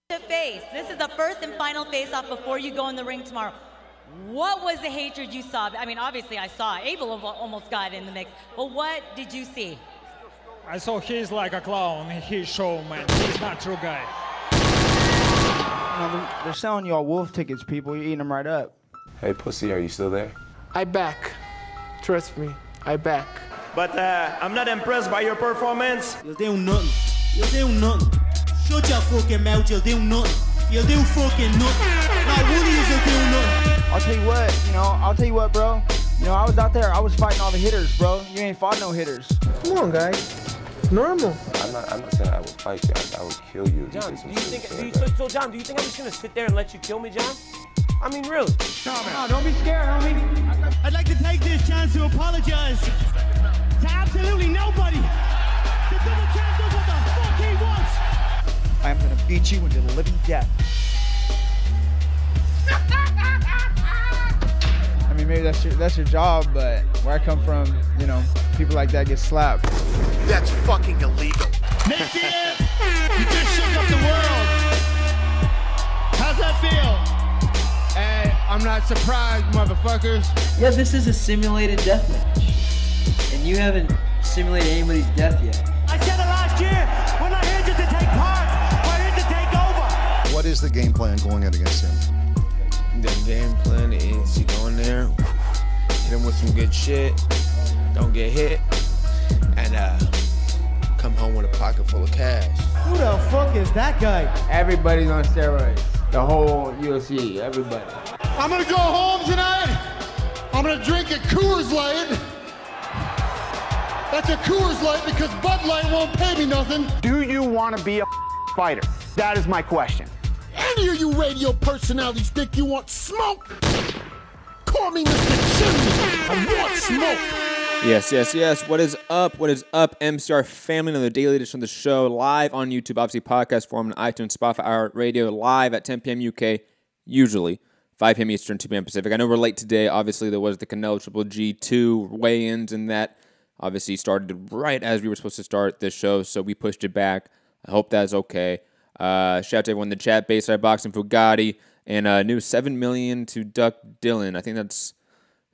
To face. This is the first and final face-off before you go in the ring tomorrow. What was the hatred you saw? I mean, obviously I saw Abel almost got in the mix, but what did you see? I saw he's like a clown. He's showman. He's not true guy. You know, they're selling y'all wolf tickets, people. You're eating them right up. Hey, pussy, are you still there? I back. Trust me, I back. But I'm not impressed by your performance. You'll do nothing. You'll do nothing. Shut your fucking mouth, you'll do nothing. You'll do fucking nothing. Not one of you'll do nothing. I'll tell you what, bro. You know, I was out there, I was fighting all the hitters, bro. You ain't fought no hitters. Come on, guys. It's normal. I'm not saying I would fight you. I would kill you. John, do you think John, do you think I'm just gonna sit there and let you kill me, John? I mean, really? No, don't be scared, homie. I'd like to take this chance to apologize to absolutely nobody. The double champ does what the fuck he wants. I'm gonna beat you into the living death. I mean, maybe that's your job, but where I come from, you know, people like that get slapped. That's fucking illegal. Nick Diaz, you just shook up the world. How's that feel? Hey, I'm not surprised, motherfuckers. Yeah, this is a simulated death match. And you haven't simulated anybody's death yet. I said it last year. We're not here just to take part. We're here to take over. What is the game plan going in against him? The game plan is you go in there, hit him with some good shit, don't get hit, and come home with a pocket full of cash. Who the fuck is that guy? Everybody's on steroids. The whole UFC, everybody. I'm gonna go home tonight. I'm gonna drink a Coors Light. That's a Coors Light because Bud Light won't pay me nothing. Do you want to be a fighter? That is my question. Any of you radio personalities think you want smoke? Call me Mr. Chimney. I want smoke. Yes. What is up? What is up, MCR family? Another daily edition of the show, live on YouTube, obviously podcast form, on iTunes, Spotify, Radio, live at 10 p.m. UK, usually 5 p.m. Eastern, 2 p.m. Pacific. I know we're late today. Obviously, there was the Canelo Triple G2 weigh-ins, and that obviously started right as we were supposed to start this show, so we pushed it back. I hope that's okay. Shout out to everyone in the chat, Bayside Boxing, Fugatti, and new $7 million to Duck Dillon. I think that's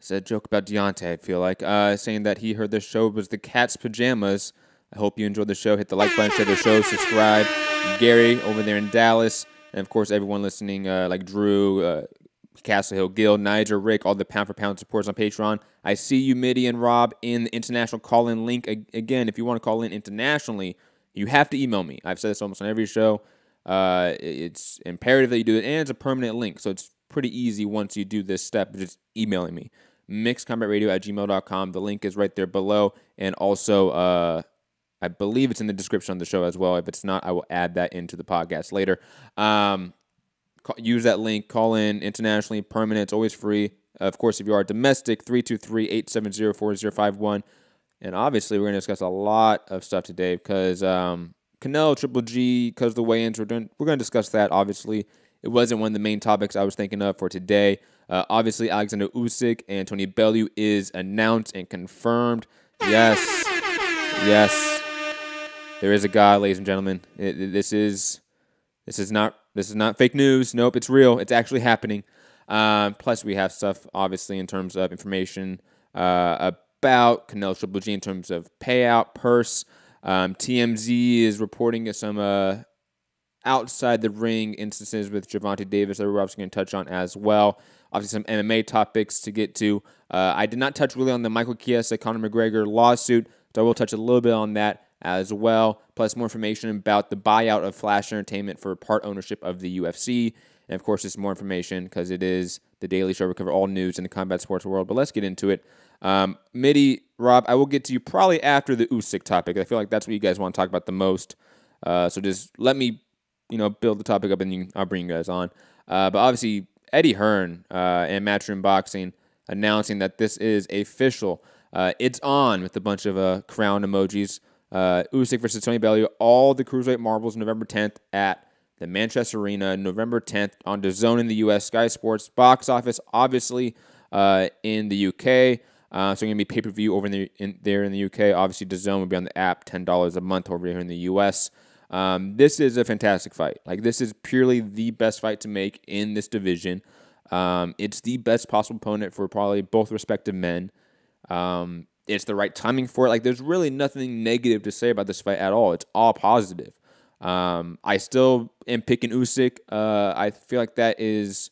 a joke about Deontay, I feel like. Saying that he heard the show was the Cat's Pajamas. I hope you enjoyed the show. Hit the like button, share the show, subscribe. Gary over there in Dallas, and of course everyone listening, like Drew, Castle Hill, Gil, Niger, Rick, all the pound-for-pound supporters on Patreon. I see you, Mitty and Rob, in the international call-in link. Again, if you want to call in internationally, you have to email me. I've said this almost on every show. It's imperative that you do it, and it's a permanent link, so it's pretty easy once you do this step, just emailing me. mixedcombatradio@gmail.com. The link is right there below, and also I believe it's in the description of the show as well. If it's not, I will add that into the podcast later. Use that link. Call in internationally, permanent. It's always free. Of course, if you are domestic, 323-870-4051. And obviously, we're going to discuss a lot of stuff today because Canelo Triple G, because the weigh-ins, we're going to discuss that, obviously. It wasn't one of the main topics I was thinking of for today. Obviously, Oleksandr Usyk and Tony Bellew is announced and confirmed. Yes. There is a guy, ladies and gentlemen. This is not fake news. Nope, it's real. It's actually happening. Plus, we have stuff, obviously, in terms of information about Canelo Triple G in terms of payout, purse. TMZ is reporting some outside the ring instances with Gervonta Davis that we're obviously going to touch on as well. Obviously, some MMA topics to get to. I did not touch really on the Michael Chiesa, Conor McGregor lawsuit, so I will touch a little bit on that as well. Plus, more information about the buyout of Flash Entertainment for part ownership of the UFC. And, of course, there's more information because it is the Daily Show. We cover all news in the combat sports world, but let's get into it. Mitty, Rob, I will get to you probably after the Usyk topic. I feel like that's what you guys want to talk about the most. So just let me, build the topic up and I'll bring you guys on. But obviously, Eddie Hearn and Matchroom Boxing announcing that this is official. It's on with a bunch of crown emojis. Usyk versus Tony Bellew, all the cruiserweight marbles, November 10th at the Manchester Arena, November 10th on DAZN in the U.S., Sky Sports, box office, obviously, in the U.K., so it's going to be pay-per-view over there in the UK. Obviously, DAZN will be on the app, $10 a month over here in the US. This is a fantastic fight. Like, this is purely the best fight to make in this division. It's the best possible opponent for probably both respective men. It's the right timing for it. Like, there's really nothing negative to say about this fight at all. It's all positive. I still am picking Usyk. I feel like he's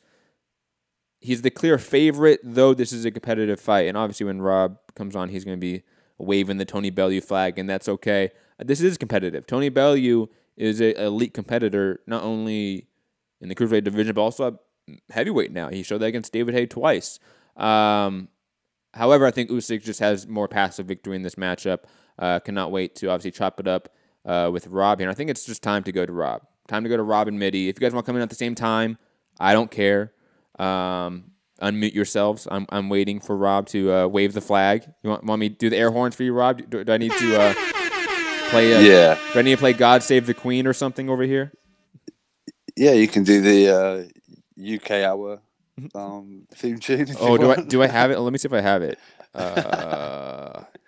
the clear favorite, though this is a competitive fight. And obviously when Rob comes on, he's going to be waving the Tony Bellew flag, and that's okay. This is competitive. Tony Bellew is an elite competitor, not only in the cruiserweight division, but also at heavyweight now. He showed that against David Haye twice. However, I think Usyk just has more passive victory in this matchup. Cannot wait to obviously chop it up with Rob here. And I think it's just time to go to Rob. Time to go to Rob and Mitty. If you guys want to come in at the same time, I don't care. Unmute yourselves. I'm waiting for Rob to wave the flag. You want me to do the air horns for you, Rob? Do I need to play? Yeah. Do I need to play "God Save the Queen" or something over here? Yeah, you can do the UK hour theme tune. Do I have it? Let me see if I have it.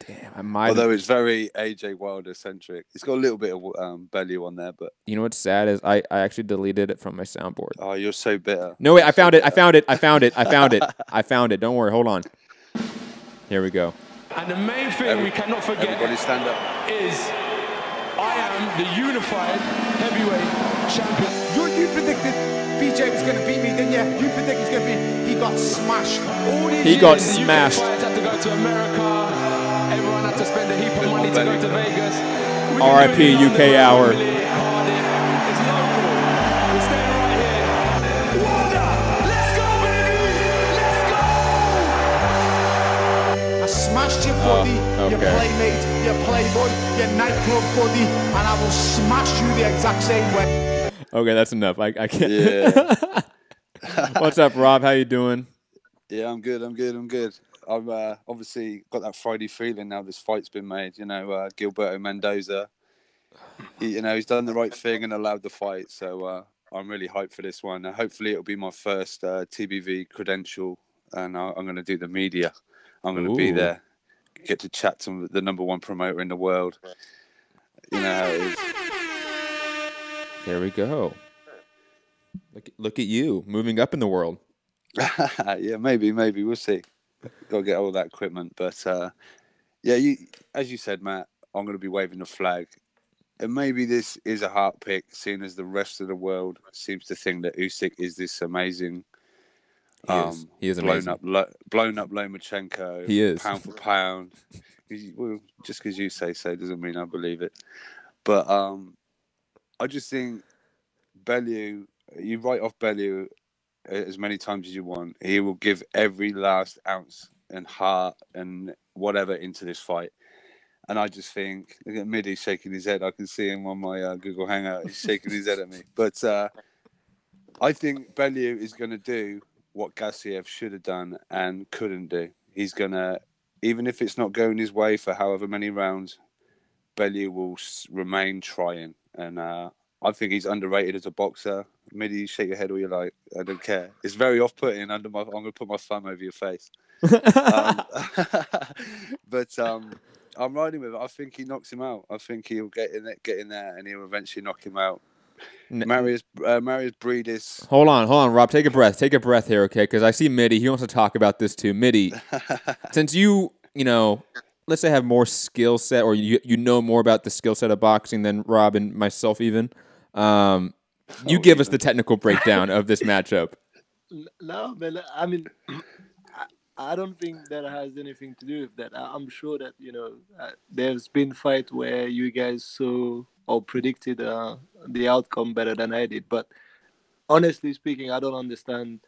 Damn, I might. Although it's very AJ Wilder centric, it's got a little bit of Bellew on there, but you know what's sad is I actually deleted it from my soundboard. Oh, you're so bitter. No, wait, I found it. Don't worry, hold on. Here we go. And the main thing we cannot forget stand up. is I am the unified heavyweight champion. You predicted BJ was going to beat me, didn't you? You predicted he's going to beat. He got smashed. He got smashed. Had to go to America. Everyone had to spend a heap of money to go to Vegas. RIP UK hour. I smashed your body, your playmate, your playboy, your nightclub body, and I will smash you the exact same way. Okay, that's enough. I can't. Yeah. What's up, Rob? How you doing? Yeah, I'm good. I've obviously got that Friday feeling now this fight's been made. You know, Gilberto Mendoza, he's done the right thing and allowed the fight. So I'm really hyped for this one. Hopefully it'll be my first TBV credential, and I'm going to do the media. I'm going to be there, get to chat to the #1 promoter in the world. You know how it is. There we go. Look at you, moving up in the world. Yeah, maybe we'll see. Got to get all that equipment, but yeah, as you said, Matt, I'm going to be waving the flag, and maybe this is a heart pick, seeing as the rest of the world seems to think that Usyk is this amazing. He is amazing. Blown up Lomachenko. He is pound for pound. Well, just because you say so doesn't mean I believe it. But I just think Bellew. You write off Bellew as many times as you want. He will give every last ounce and heart and whatever into this fight. And I just think, look at Middy shaking his head. I can see him on my Google Hangout. He's shaking his head at me. But I think Bellew is going to do what Gassiev should have done and couldn't do. He's going to, even if it's not going his way for however many rounds, Bellew will remain trying. And I think he's underrated as a boxer. Middy, you shake your head all you like. I don't care. It's very off-putting. I'm going to put my thumb over your face. But I'm riding with it. I think he knocks him out. I think he'll get in there, and he'll eventually knock him out. Marius Breedis. Hold on, Rob. Take a breath here, okay? Because I see Middy. He wants to talk about this too. Middy, since you know, let's say have more skill set, or you know more about the skill set of boxing than Rob and myself even. You give us the technical breakdown of this matchup. No, man. I mean, I don't think that has anything to do with that. I'm sure that, there's been fight where you guys saw or predicted the outcome better than I did. But honestly speaking, I don't understand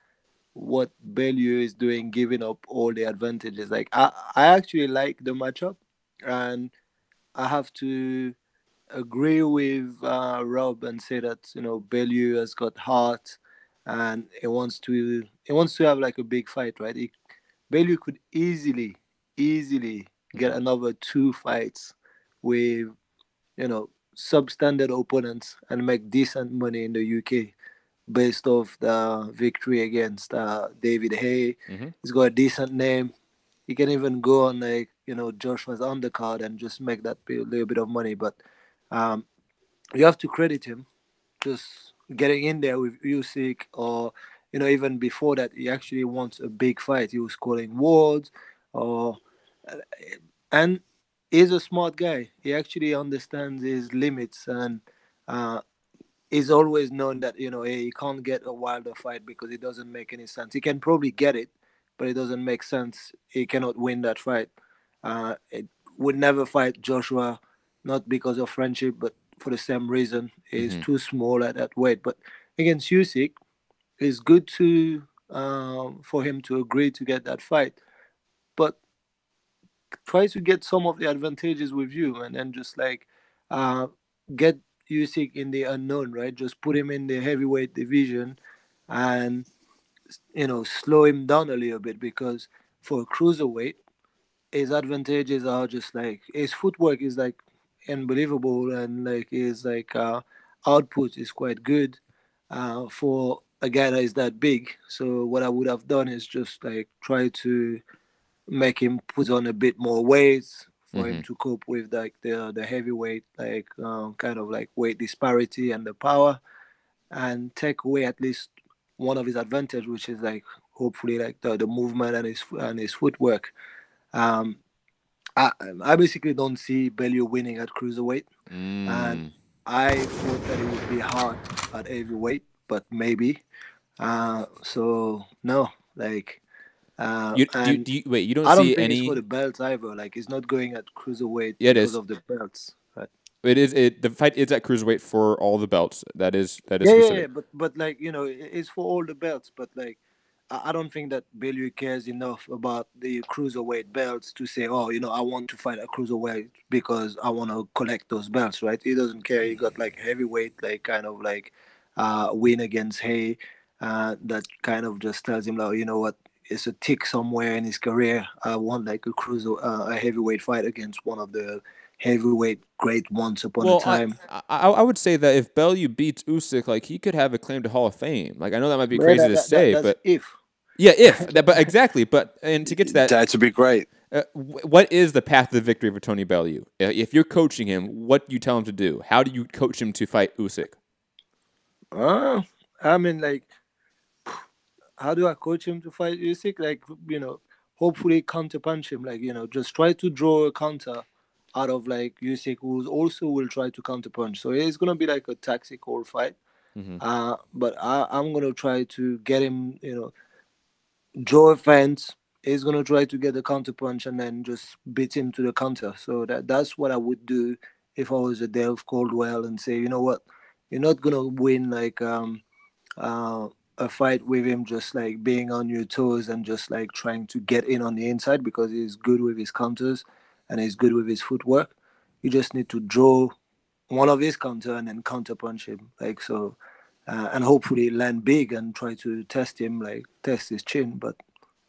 what Bellew is doing, giving up all the advantages. Like, I actually like the matchup, and I have to agree with Rob and say that Bellew has got heart, and he wants to have like a big fight, right? Bellew could easily get another 2 fights with substandard opponents and make decent money in the UK based off the victory against David Haye. Mm-hmm. He's got a decent name. He can even go on Joshua's undercard and just make that little bit of money. But you have to credit him just getting in there with Usyk, or even before that, he actually wants a big fight. He was calling wards, or and he's a smart guy. He actually understands his limits, and he's always known that hey, he can't get a Wilder fight because it doesn't make any sense. He can probably get it, but it doesn't make sense. He cannot win that fight. It would never fight Joshua, not because of friendship, but for the same reason. He's too small at that weight. But against Usyk, it's good to for him to agree to get that fight, but try to get some of the advantages with you, and then just like get Usyk in the unknown, right? Just put him in the heavyweight division, and slow him down a little bit, because for a cruiserweight, his advantages are just like his footwork is like unbelievable, and like his output is quite good for a guy that is that big. So what I would have done is just like try to make him put on a bit more weight for him to cope with like the heavyweight kind of like weight disparity and the power, and take away at least one of his advantage, which is like hopefully like the movement and his footwork. I basically don't see Bellew winning at cruiserweight, and I thought that it would be hard at heavyweight, but maybe. So no, like. You don't I don't see think any it's for the belts either. Like he's not going at cruiserweight because of the belts. Right? The fight is at cruiserweight for all the belts. That is Yeah, specific. but like it's for all the belts. But like I don't think that Bellew cares enough about the cruiserweight belts to say, oh, I want to fight at cruiserweight because I want to collect those belts, right? He doesn't care. He got like heavyweight, like kind of like win against Hay. That kind of just tells him, like, you know what? It's a tick somewhere in his career. I want like a heavyweight fight against one of the heavyweight great once upon a time. I would say that if Bellew beats Usyk, like he could have a claim to Hall of Fame. Like I know that might be But crazy to say, that's but if. Yeah, but exactly. But and to get to that, that'd be great. What is the path to victory for Tony Bellew? If you're coaching him, what do you tell him to do? How do you coach him to fight Usyk? I mean, like, how do I coach him to fight Usyk? Like, hopefully counter punch him. Like, just try to draw a counter out of like Usyk, who also will try to counter punch. So it's gonna be like a tactical fight. But I'm gonna try to get him, draw a fence. He's gonna try to get the counter punch and then just beat him to the counter. So that's what I would do if I was a Dave Caldwell, and say, you know what, you're not gonna win like a fight with him just like being on your toes and just like trying to get in on the inside, because he's good with his counters and he's good with his footwork. You just need to draw one of his counter and then counter punch him, like so. And hopefully land big and try to test him, like test his chin. But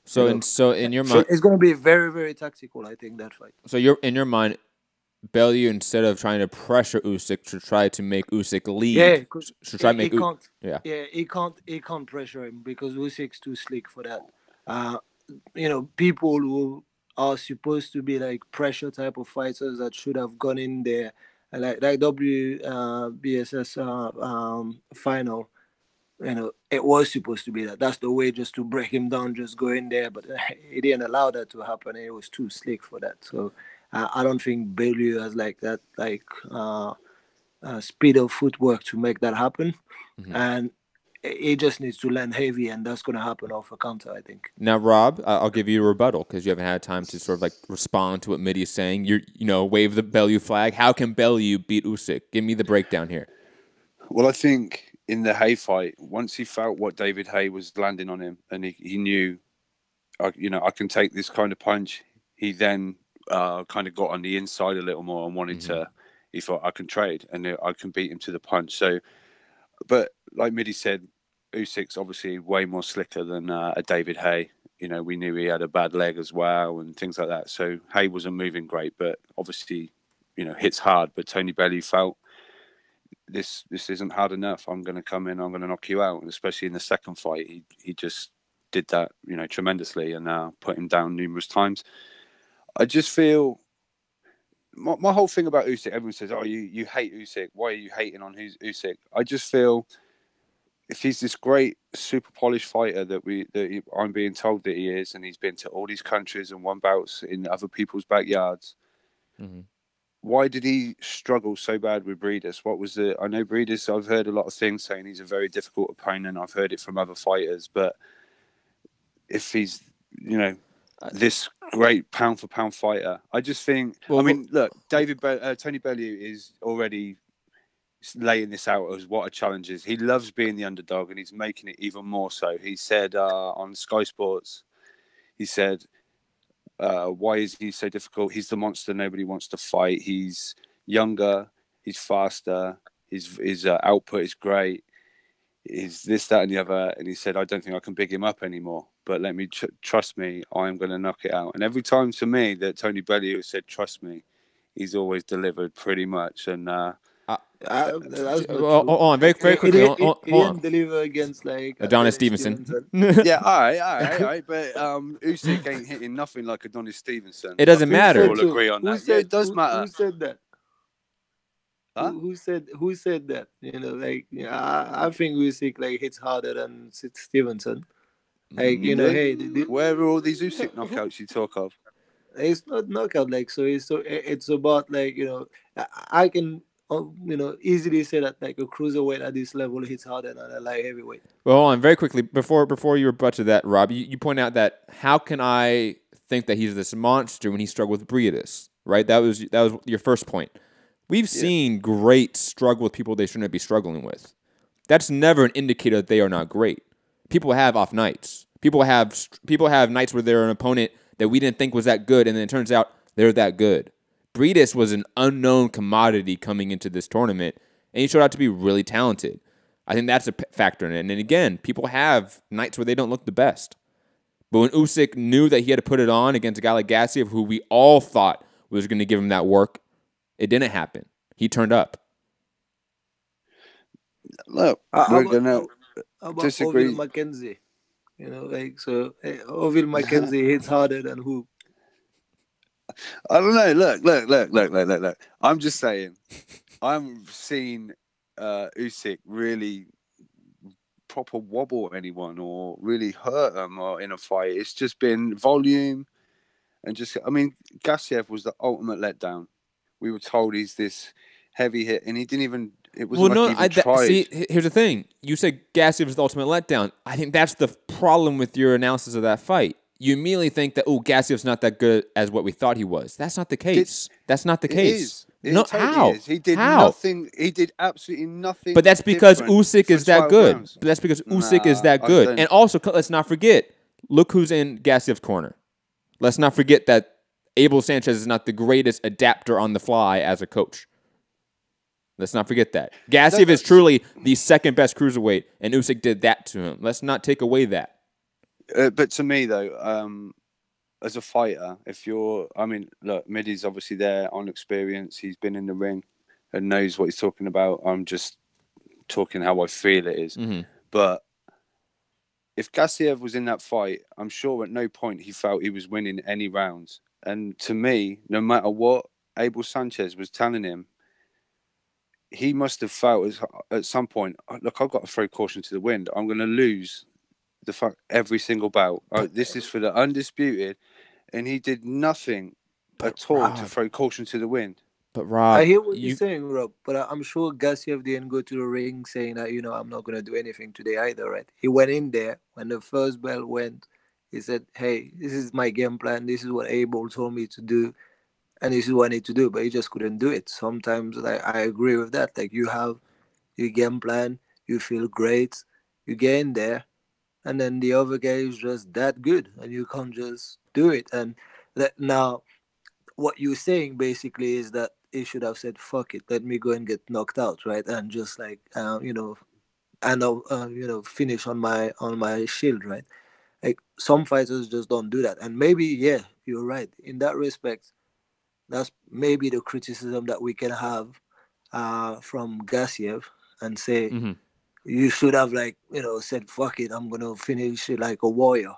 so in your mind, it's going to be very, very tactical, I think, that fight. So you're in your mind, Bellew, instead of trying to pressure Usyk, to try to make Usyk lead. To try to make he can't pressure him because Usyk's too slick for that. People who are supposed to be like pressure type of fighters that should have gone in there. Like WBSS final, it was supposed to be that. That's the way, just to break him down, just go in there. But he didn't allow that to happen. It was too slick for that. So I don't think Bellew has like that, speed of footwork to make that happen. And he just needs to land heavy, and that's going to happen off a counter, I think. Now, Rob, I'll give you a rebuttal because you haven't had time to sort of like respond to what Mitty is saying. Wave the Bellew flag. How can Bellew beat Usyk? Give me the breakdown here. Well, I think in the Hay fight, once he felt what David Hay was landing on him, and he knew, I can take this kind of punch, he then kind of got on the inside a little more and wanted to. He thought, I can trade and I can beat him to the punch. So, but like Mitty said, Usyk's obviously way more slicker than a David Hay. We knew he had a bad leg as well and things like that. So Hay wasn't moving great, but obviously, hits hard. But Tony Bellew felt this isn't hard enough. I'm going to come in, I'm going to knock you out. And especially in the second fight, he just did that, tremendously, and put him down numerous times. I just feel my whole thing about Usyk, everyone says, "Oh, you hate Usyk. Why are you hating on Usyk?" I just feel if he's this great, super polished fighter I'm being told that he is, and he's been to all these countries and won bouts in other people's backyards. Mm-hmm. Why did he struggle so bad with Breedis? What was the? I know Breedis. I've heard a lot of things saying he's a very difficult opponent. I've heard it from other fighters, but if he's, this great pound for pound fighter, I just think. Well, I mean, look, Tony Bellew is already laying this out as what a challenge is. He loves being the underdog, and he's making it even more so. He said on Sky Sports, he said, why is he so difficult? He's the monster nobody wants to fight. He's younger, he's faster, his output is great. He's this, that, and the other. And he said, I don't think I can big him up anymore. But let me trust me, I'm going to knock it out. And every time to me that Tony Bellew said, trust me, he's always delivered pretty much. And that's very quickly. He didn't deliver against like Adonis Stevenson. Yeah, all right. But Usyk ain't hitting nothing like Adonis Stevenson. It doesn't matter. We'll agree on that. Yeah, it does matter. Who said that? Huh? Who said that? I think Usyk like hits harder than Stevenson. Where are all these Usyk knockouts you talk of? It's not knockout it's about I can easily say that like a cruiserweight at this level hits harder than a light heavyweight. Well, hold on, very quickly before you rebut to that, Rob, you point out that how can I think that he's this monster when he struggled with Breedis, right? That was your first point. We've seen greats struggle with people they shouldn't be struggling with. That's never an indicator that they are not great. People have off nights. People have nights where they're an opponent that we didn't think was that good, and then it turns out they're that good. Breedis was an unknown commodity coming into this tournament, and he showed out to be really talented. I think that's a factor in it. And then again, people have nights where they don't look the best. But when Usyk knew that he had to put it on against a guy like Gassiev, who we all thought was going to give him that work, it didn't happen. He turned up. Look, we're going to disagree. Ovil McKenzie. Ovil McKenzie hits harder than who? I don't know. Look. I'm just saying. I'm seeing Usyk really proper wobble anyone or really hurt them or in a fight. It's just been volume and Gassiev was the ultimate letdown. We were told he's this heavy hit, and he didn't even. It was tried. See, here's the thing. You said Gassiev is the ultimate letdown. I think that's the problem with your analysis of that fight. You immediately think that Gassiev's not that good as what we thought he was. That's not the case. That's not the case. No, how? He did nothing. He did absolutely nothing. But that's because Usyk is that good. But that's because Usyk is that good. And also, let's not forget. Look who's in Gassiev's corner. Let's not forget that Abel Sanchez is not the greatest adapter on the fly as a coach. Let's not forget that. Gassiev is truly the second best cruiserweight, and Usyk did that to him. Let's not take away that. But to me, though, as a fighter, look, Midi's obviously there on experience. He's been in the ring and knows what he's talking about. I'm just talking how I feel it is. Mm-hmm. But if Gassiev was in that fight, I'm sure at no point he felt he was winning any rounds. And to me, no matter what Abel Sanchez was telling him, he must have felt at some point, look, I've got to throw caution to the wind. I'm going to lose every single bout. This is for the undisputed. And he did nothing at all to throw caution to the wind. But Rob, I hear what you're saying, Rob, but I'm sure Gassiev didn't go to the ring saying that, I'm not going to do anything today either, right? He went in there when the first bell went. He said, hey, this is my game plan. This is what Abel told me to do. And this is what I need to do. But he just couldn't do it. Sometimes I agree with that. Like you have your game plan. You feel great. You get in there. And then the other guy is just that good. And you can't just do it. And now what you're saying basically is that he should have said, fuck it. Let me go and get knocked out, right? And just finish on my shield, right? Like some fighters just don't do that. And maybe, yeah, you're right. In that respect, that's maybe the criticism that we can have from Gassiev and say, you should have said, fuck it, I'm going to finish it like a warrior.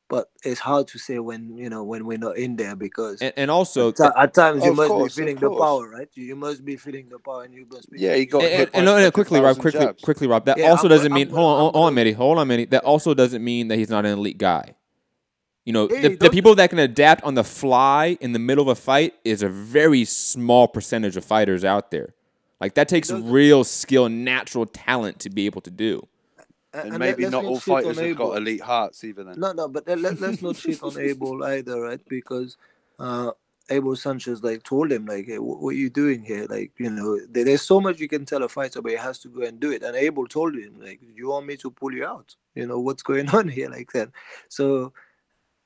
but it's hard to say when when we're not in there, because and also at times you Of must course, be feeling of the course. power, right? You must be feeling the power, and you must be. Yeah, he got hit by no, fucking quickly, Rob. 1,000 jabs. Quickly, Rob. That Yeah, also I'm doesn't gonna- mean. I'm gonna- Hold on, Mitty. Hold on, Mitty. That also doesn't mean that he's not an elite guy. You know, Yeah, the people that can adapt on the fly in the middle of a fight is a very small percentage of fighters out there. Like, that takes real skill, natural talent to be able to do. And maybe let's not all shit fighters on have got Abel. elite hearts either then. No, but let's not shit on Abel either, right? Because Abel Sanchez told him hey, what are you doing here? There's so much you can tell a fighter, but he has to go and do it. And Abel told him you want me to pull you out? What's going on here like that? So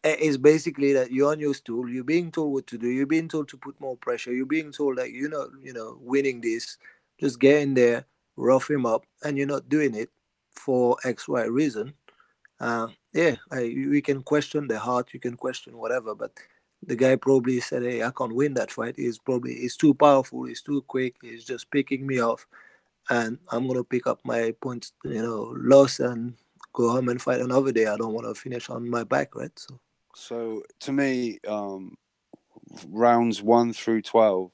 it's basically that you're on your stool, you're being told what to do, you're being told to put more pressure, you're being told that you're not winning this, just get in there, rough him up, and you're not doing it for XY reason. We can question the heart, you can question whatever, but the guy probably said, hey, I can't win that fight. He's too powerful, he's too quick, he's just picking me off, and I'm gonna pick up my points, loss, and go home and fight another day. I don't want to finish on my back, right? So to me, rounds 1 through 12,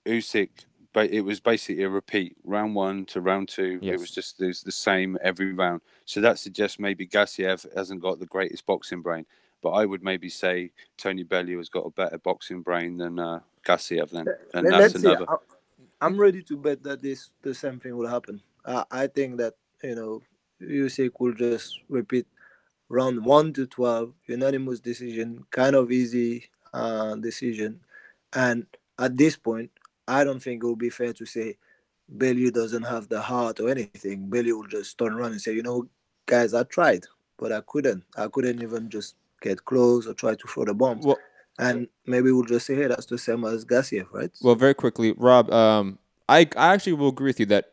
Usyk, it was basically a repeat. Round 1 to round 2, Yes. it was the same every round. So that suggests maybe Gassiev hasn't got the greatest boxing brain. But I would maybe say Tony Bellew has got a better boxing brain than Gassiev then. And that's Let's see. another. I'm ready to bet that the same thing will happen. I think that Usyk will just repeat round 1 to 12, unanimous decision, kind of easy decision. And at this point, I don't think it will be fair to say Bellew doesn't have the heart or anything. Bellew will just turn around and say, guys, I tried, but I couldn't. I couldn't even just get close or try to throw the bombs. Well, and maybe we'll just say, hey, that's the same as Gassiev, right? Well, very quickly, Rob, I actually will agree with you that,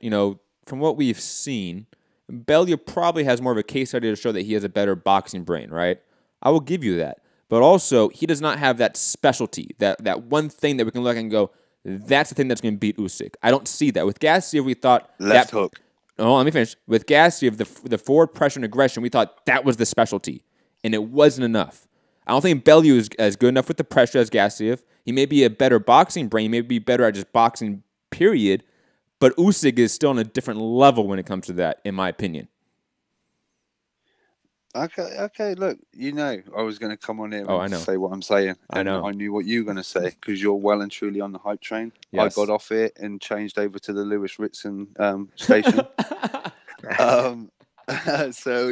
from what we've seen, Bellew probably has more of a case study to show that he has a better boxing brain, right? I will give you that. But also, he does not have that specialty, that one thing that we can look and go, that's the thing that's going to beat Usyk. I don't see that. With Gassiev, we thought... Left hook. Oh, let me finish. With Gassiev, the forward pressure and aggression, we thought that was the specialty, and it wasn't enough. I don't think Bellew is as good enough with the pressure as Gassiev. He may be a better boxing brain, he may be better at just boxing, period, but Usyk is still on a different level when it comes to that, in my opinion. Okay. Look, I was going to come on here and know. say what I'm saying. I know. I knew what you were going to say because you're well and truly on the hype train. Yes. I got off it and changed over to the Lewis Ritson station. So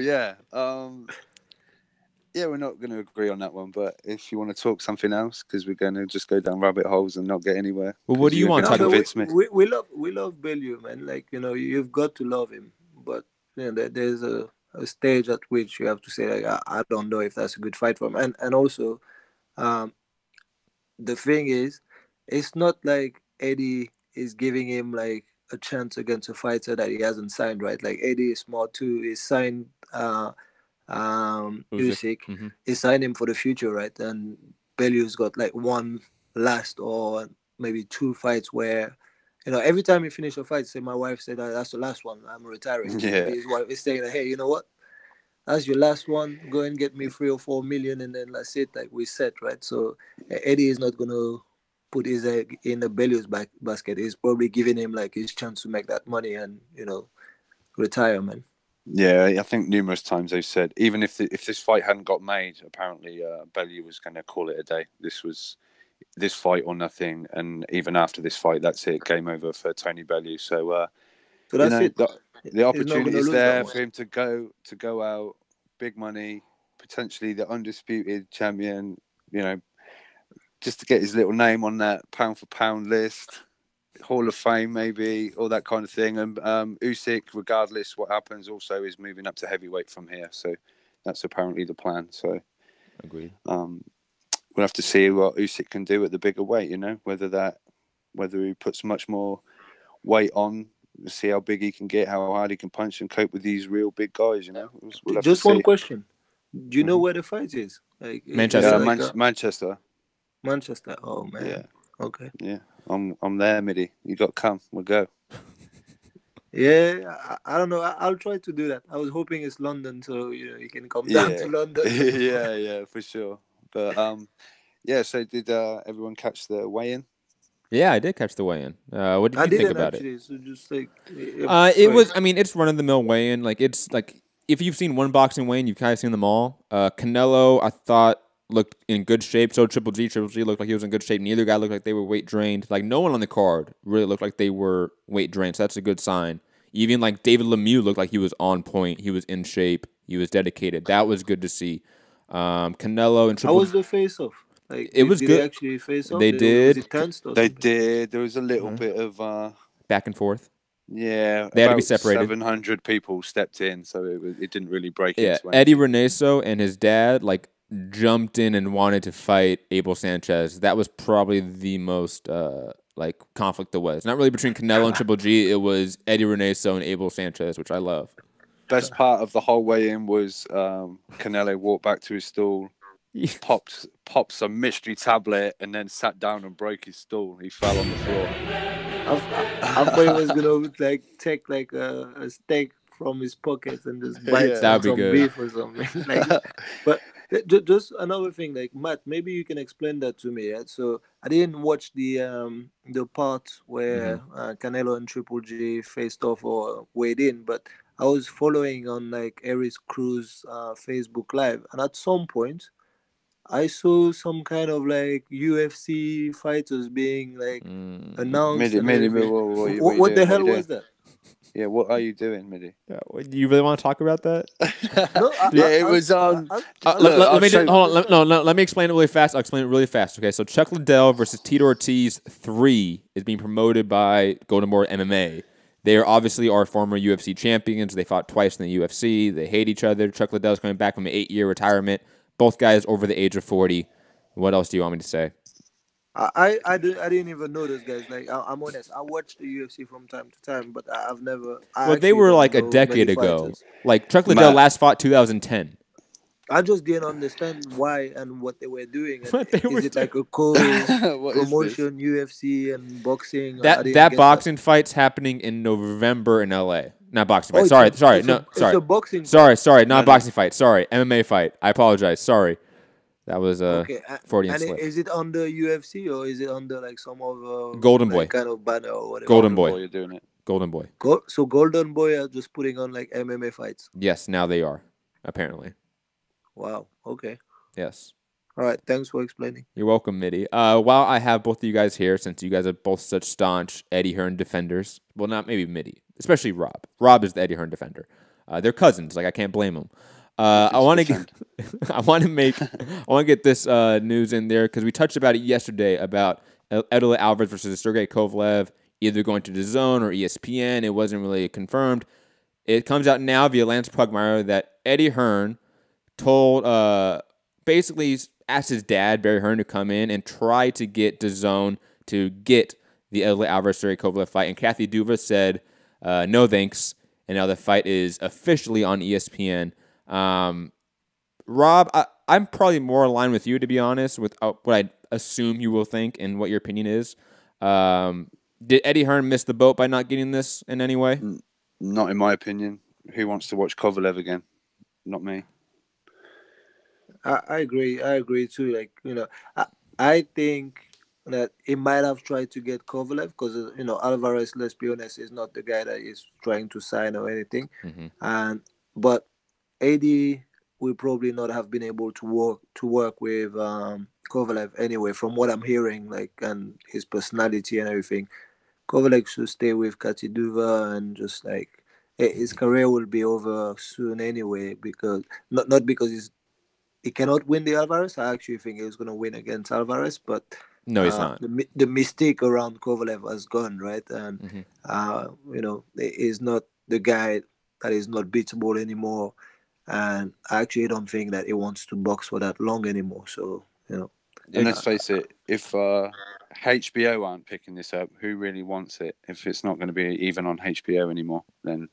yeah, we're not going to agree on that one. But if you want to talk something else, because we're going to just go down rabbit holes and not get anywhere. Well, what do you want to talk about? We love Bellew, man. You've got to love him, but there's a stage at which you have to say, I don't know if that's a good fight for him. And also, the thing is, it's not like Eddie is giving him a chance against a fighter that he hasn't signed, right? Eddie is smart too. He signed Usyk. Mm-hmm. He signed him for the future, right? And Bellew's got one last or maybe 2 fights where, every time you finish a fight, say my wife said that's the last one, I'm retiring. Yeah. His wife is saying, hey, you know what? That's your last one. Go and get me 3 or 4 million, and then that's it. We set, right? So Eddie is not gonna put his egg in the Bellew's basket. He's probably giving him his chance to make that money and retire, man. Yeah, I think numerous times they said even if this fight hadn't got made, apparently Bellew was going to call it a day. This was this fight or nothing, and even after this fight, that's it. Game over for Tony Bellew. So that's it. The opportunity is there for him to go out, big money, potentially the undisputed champion. Just to get his little name on that pound for pound list. Hall of Fame, maybe, all that kind of thing. And Usyk, regardless what happens, also is moving up to heavyweight from here. So that's apparently the plan. So agreed. We'll have to see what Usyk can do at the bigger weight. Whether he puts much more weight on, see how big he can get, how hard he can punch, and cope with these real big guys. We'll just one question: do you know where the fight is? Manchester. Manchester. Manchester. Oh man. Yeah. Okay. Yeah. I'm there, Mitty. You got to come. We'll go. Yeah, I don't know. I'll try to do that. I was hoping it's London, so you can come down Yeah, to London. yeah, for sure. But yeah. So did everyone catch the weigh-in? Yeah, I did catch the weigh-in. What did I you think didn't about actually. it? So just like It was. I mean, it's run-of-the-mill weigh-in. Like it's like if you've seen one boxing weigh-in, you've kind of seen them all. Canelo, I thought looked in good shape. So Triple G looked like he was in good shape. Neither guy looked like they were weight drained. Like no one on the card really looked like they were weight drained. So that's a good sign. Even like David Lemieux looked like he was on point. He was in shape. He was dedicated. That was good to see. Canelo and Triple. How was the face-off? Like it was did good. They actually face off? They did. Was it tense or They something? did. There was a little bit of back and forth. Yeah, they had to be separated. 700 people stepped in, so it didn't really break yeah, into anything. Eddie Reneso and his dad like jumped in and wanted to fight Abel Sanchez. That was probably the most like conflict there was. Not really between Canelo and Triple G. It was Eddie Reneso and Abel Sanchez, which I love. Best part of the whole weigh-in was Canelo walked back to his stool, popped some mystery tablet, and then sat down and broke his stool. He fell on the floor. I thought he was gonna like take like a steak from his pockets and just bite some beef or something. But just another thing, like Matt, maybe you can explain that to me. Yeah? So I didn't watch the part where Canelo and Triple G faced off or weighed in, but I was following on like Aries Cruz Facebook Live, and at some point I saw some kind of like UFC fighters being like announced. What the hell was that? Yeah, what are you doing, Midi? Yeah, do you really want to talk about that? No, it was on. Let me explain it really fast. I'll explain it really fast. Okay, so Chuck Liddell versus Tito Ortiz 3 is being promoted by Golden Boy MMA. They are obviously our former UFC champions. They fought twice in the UFC. They hate each other. Chuck Liddell's coming back from an 8-year retirement. Both guys over the age of 40. What else do you want me to say? I didn't even know those guys. Like I'm honest, I watch the UFC from time to time, but I've never. Well, they were like a decade ago. Fighters. Like Chuck Liddell last fought 2010. I just didn't understand why and what they were doing. Is it like a co-promotion, UFC and boxing? That boxing fight's happening in November in LA. Not boxing fight. It's a boxing sorry, not boxing fight. Sorry, MMA fight. I apologize. Sorry. That was Freudian slip. Is it under UFC or is it under like some other Golden Boy kind of banner or whatever? Golden Boy, you're doing it. Golden Boy. So Golden Boy are just putting on like MMA fights. Yes, now they are apparently. Wow. Okay. Yes. All right. Thanks for explaining. You're welcome, Midi. While I have both of you guys here, since you guys are both such staunch Eddie Hearn defenders, well, not maybe Midi, especially Rob. Rob is the Eddie Hearn defender. They're cousins. Like I can't blame them. I want to get this news in there because we touched about it yesterday about Eleider Alvarez versus Sergey Kovalev, either going to DAZN or ESPN. It wasn't really confirmed. It comes out now via Lance Pugmire that Eddie Hearn told, basically asked his dad, Barry Hearn, to come in and try to get DAZN to get the Eleider Alvarez-Sergey Kovalev fight. And Kathy Duva said, no thanks. And now the fight is officially on ESPN. Rob, I'm probably more aligned with you, to be honest, with what I assume you will think and what your opinion is. Did Eddie Hearn miss the boat by not getting this in any way? Not in my opinion. Who wants to watch Kovalev again? Not me. I agree. I agree too. Like, I think that he might have tried to get Kovalev because, Alvarez, let's be honest, is not the guy that is trying to sign or anything. But Eddie will probably not have been able to work with Kovalev anyway, from what I'm hearing, like, and his personality and everything. Kovalev should stay with Katiduva and just like his career will be over soon anyway, because not because he cannot win the Alvarez. I actually think he's going to win against Alvarez, but no, he's not. The mystique around Kovalev has gone, right? And he's not the guy that is not beatable anymore. And I actually don't think that he wants to box for that long anymore. So, And let's face it, if HBO aren't picking this up, who really wants it? If it's not going to be even on HBO anymore, then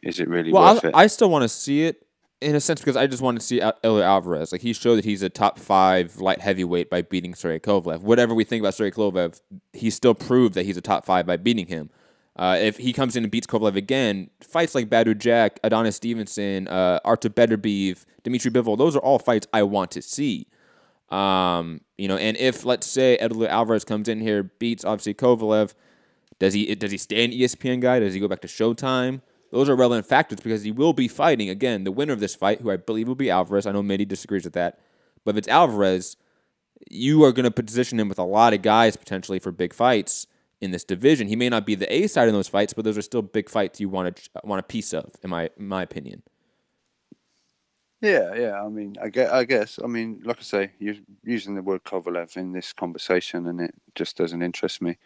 is it really worth it? I still want to see it in a sense because I just want to see Eleider Alvarez. Like, he showed that he's a top 5 light heavyweight by beating Sergey Kovalev. Whatever we think about Sergey Kovalev, he still proved that he's a top 5 by beating him. If he comes in and beats Kovalev again, fights like Badou Jack, Adonis Stevenson, Artur Beterbiev, Dimitri Bivol, those are all fights I want to see. And if, let's say, Eleider Alvarez comes in here, beats obviously Kovalev, does he stay an ESPN guy? Does he go back to Showtime? Those are relevant factors because he will be fighting, again, the winner of this fight, who I believe will be Alvarez. I know Mehdi disagrees with that. But if it's Alvarez, you are going to position him with a lot of guys potentially for big fights in this division. He may not be the A side in those fights, but those are still big fights you want a piece of, in my opinion. Yeah. I mean, I guess. I mean, like I say, you're using the word Kovalev in this conversation, and it just doesn't interest me.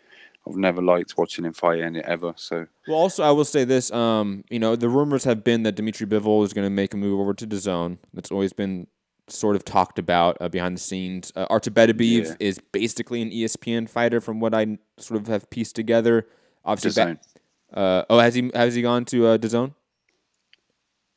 I've never liked watching him fight any ever. So. Well, also I will say this. The rumors have been that Dimitri Bivol is going to make a move over to DAZN. That's always been sort of talked about behind the scenes. Artur Beterbiev is basically an ESPN fighter, from what I sort of have pieced together. Obviously, has he gone to DAZN?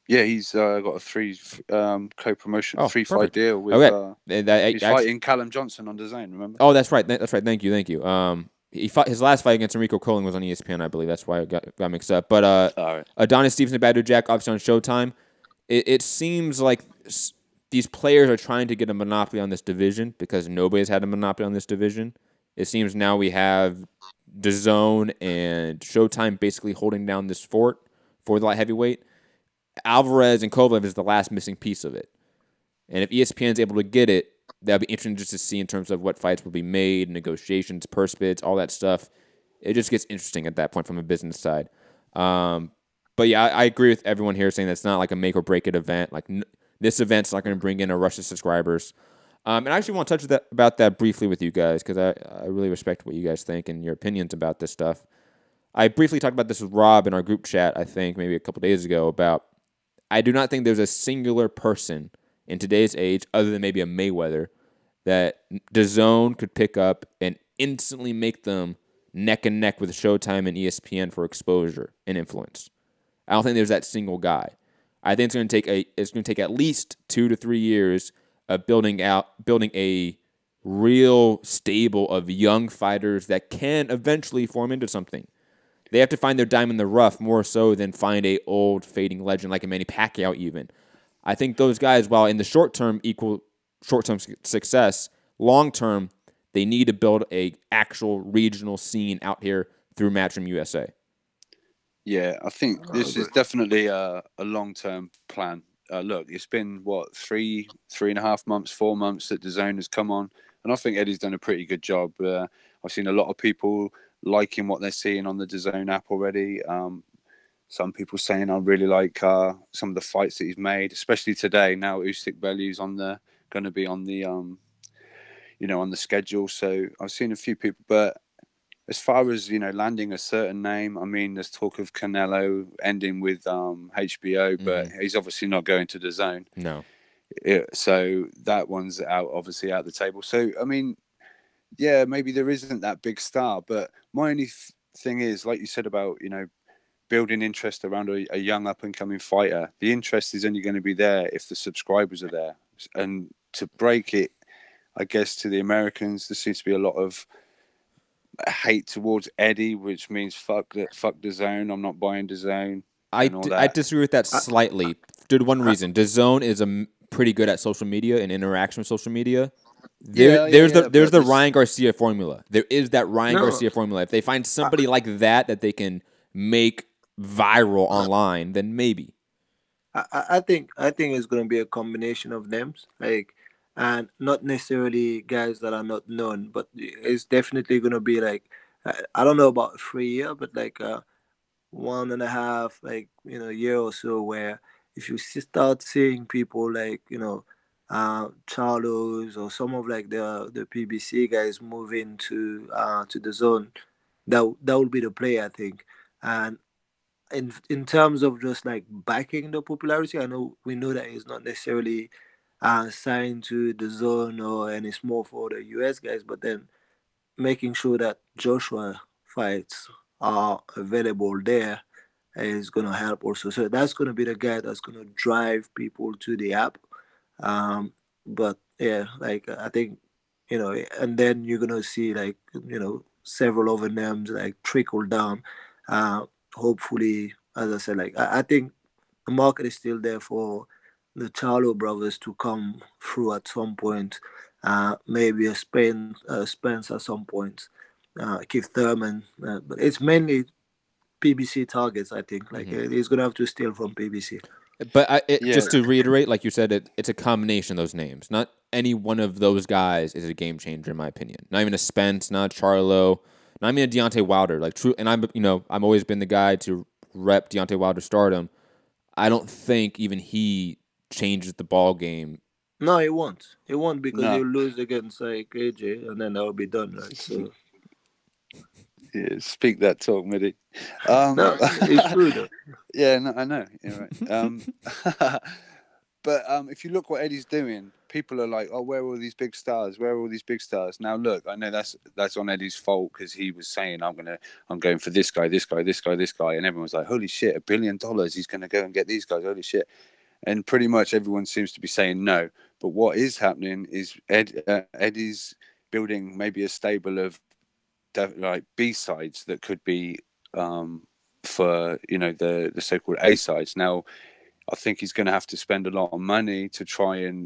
Yeah, he's got a three co-promotion, fight deal with. He's fighting Callum Johnson on DAZN. Remember? Oh, that's right. Thank you. He fought his last fight against Enrico Colling was on ESPN, I believe. That's why I got mixed up. But Adonis Stevenson and Badou Jack, obviously on Showtime. It seems like these players are trying to get a monopoly on this division because nobody's had a monopoly on this division. It seems now we have DAZN and Showtime basically holding down this fort for the light heavyweight. Alvarez and Kovalev is the last missing piece of it. And if ESPN's able to get it, that'll be interesting just to see in terms of what fights will be made, negotiations, purse bids, all that stuff. It just gets interesting at that point from a business side. But yeah, I agree with everyone here saying that's not like a make or break it event. Like this event's not going to bring in a rush of subscribers. And I actually want to touch about that briefly with you guys because I really respect what you guys think and your opinions about this stuff. I briefly talked about this with Rob in our group chat, I think, maybe a couple days ago, about I do not think there's a singular person in today's age, other than maybe a Mayweather, that DAZN could pick up and instantly make them neck and neck with Showtime and ESPN for exposure and influence. I don't think there's that single guy. I think it's going to take at least 2 to 3 years of building a real stable of young fighters that can eventually form into something. They have to find their diamond in the rough more so than find a old fading legend like a Manny Pacquiao even. I think those guys, while in the short term equal short-term success, long-term, they need to build a actual regional scene out here through Matchroom USA. Yeah, I think this is definitely a long-term plan. Look, it's been, 3.5 months, 4 months that DAZN has come on, and I think Eddie's done a pretty good job. I've seen a lot of people liking what they're seeing on the DAZN app already. Some people saying I really like some of the fights that he's made, especially today. Now Usyk Bellew's going to be on the on the schedule. So I've seen a few people, but as far as landing a certain name, I mean, there's talk of Canelo ending with HBO, but he's obviously not going to DAZN. No. So that one's obviously out the table. So I mean, yeah, maybe there isn't that big star, but my only thing is, like you said about building interest around a young up-and-coming fighter. The interest is only going to be there if the subscribers are there. And to break it, I guess, to the Americans, there seems to be a lot of hate towards Eddie, which means fuck DAZN. I'm not buying DAZN. I disagree with that slightly. Due to one reason. DAZN is pretty good at social media and interaction with social media. There's the Ryan Garcia formula. There is that Ryan Garcia formula. If they find somebody like that they can make viral online, then maybe. I think it's going to be a combination of names, and not necessarily guys that are not known, but it's definitely going to be I don't know about 3 years, but 1.5 year or so, where if you start seeing people Charlos or some of the PBC guys moving to DAZN, that will be the play, I think. And in terms of just backing the popularity, we know that it's not necessarily signed to DAZN and it's more for the US guys, but then making sure that Joshua fights are available there is going to help also. So that's going to be the guy that's going to drive people to the app. But yeah, I think, and then you're going to see several other names trickle down. Hopefully, as I said, like I think the market is still there for the Charlo brothers to come through at some point. Maybe a Spence at some point. Keith Thurman, but it's mainly PBC targets. I think like he's gonna have to steal from PBC. But just to reiterate, like you said, it's a combination of those names. Not any one of those guys is a game changer, in my opinion. Not even a Spence, not a Charlo, not even a Deontay Wilder. Like true, and I've always been the guy to rep Deontay Wilder's stardom. I don't think even he changes the ball game. No, he won't. He won't because he'll lose against like AJ, and then that'll be done, right? So. Yeah, speak that talk, Midi. No, it's true though. Yeah, no, I know. You're right. But if you look what Eddie's doing, people are like, "Oh, where are all these big stars? Where are all these big stars?" Now, look, I know that's on Eddie's fault because he was saying, "I'm going for this guy, this guy, this guy, this guy," and everyone was like, "Holy shit, $1 billion! He's going to go and get these guys! Holy shit!" And pretty much everyone seems to be saying no. But what is happening is Eddie's building maybe a stable of like B-sides that could be for the so-called A-sides. Now, I think he's going to have to spend a lot of money to try and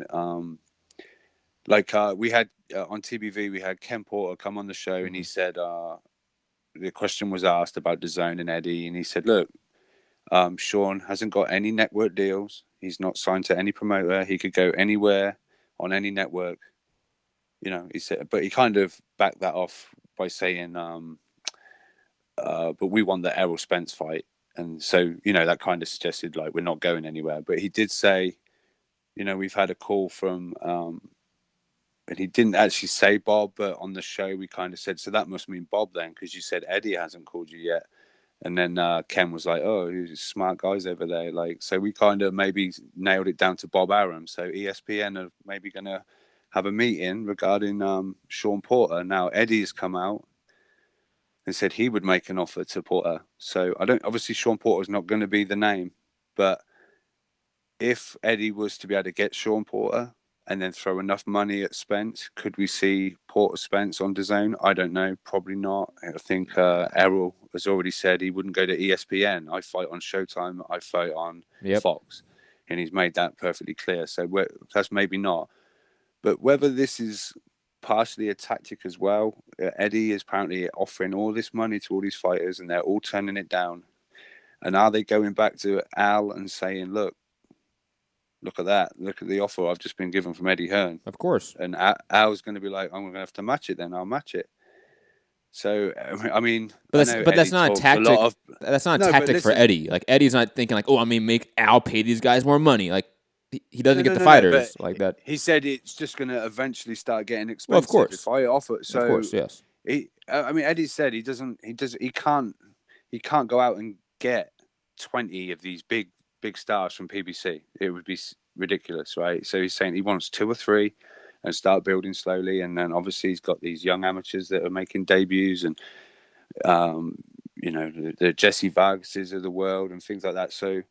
we had on TBV we had Ken Porter come on the show and he said the question was asked about DAZN and Eddie, and he said, look, Sean hasn't got any network deals. He's not signed to any promoter. He could go anywhere on any network. He said, but he kind of backed that off by saying, but we won the Errol Spence fight. And so, that kind of suggested like we're not going anywhere. But he did say, we've had a call from, and he didn't actually say Bob, but on the show we kind of said, so that must mean Bob then, because you said Eddie hasn't called you yet. And then Ken was like, oh, he's smart guys over there. Like, so we kind of maybe nailed it down to Bob Arum. So ESPN are maybe going to have a meeting regarding Sean Porter. Now, Eddie's come out and said he would make an offer to Porter. So obviously Sean Porter's not going to be the name, but if Eddie was to be able to get Sean Porter and then throw enough money at Spence, could we see Porter Spence on DAZN? I don't know, probably not. I think Errol has already said he wouldn't go to ESPN. I fight on Showtime, I fight on Fox. And he's made that perfectly clear. So that's maybe not. But whether this is partially a tactic as well, Eddie is apparently offering all this money to all these fighters and they're all turning it down. And are they going back to Al and saying, look at that. Look at the offer I've just been given from Eddie Hearn. Of course. And Al's going to be like, I'm going to have to match it then. I'll match it. So, I mean... But that's not a tactic. That's not a tactic for Eddie. Like, Eddie's not thinking like, oh, I mean, make Al pay these guys more money. Like, he doesn't get the fighters like that. He said it's just going to eventually start getting expensive. Well, of course. If I offer... So, of course, yes. Eddie said he can't go out and get 20 of these big stars from PBC. It would be ridiculous, right? So he's saying he wants 2 or 3 and start building slowly. And then obviously he's got these young amateurs that are making debuts and, the Jesse Vargases of the world and things like that. So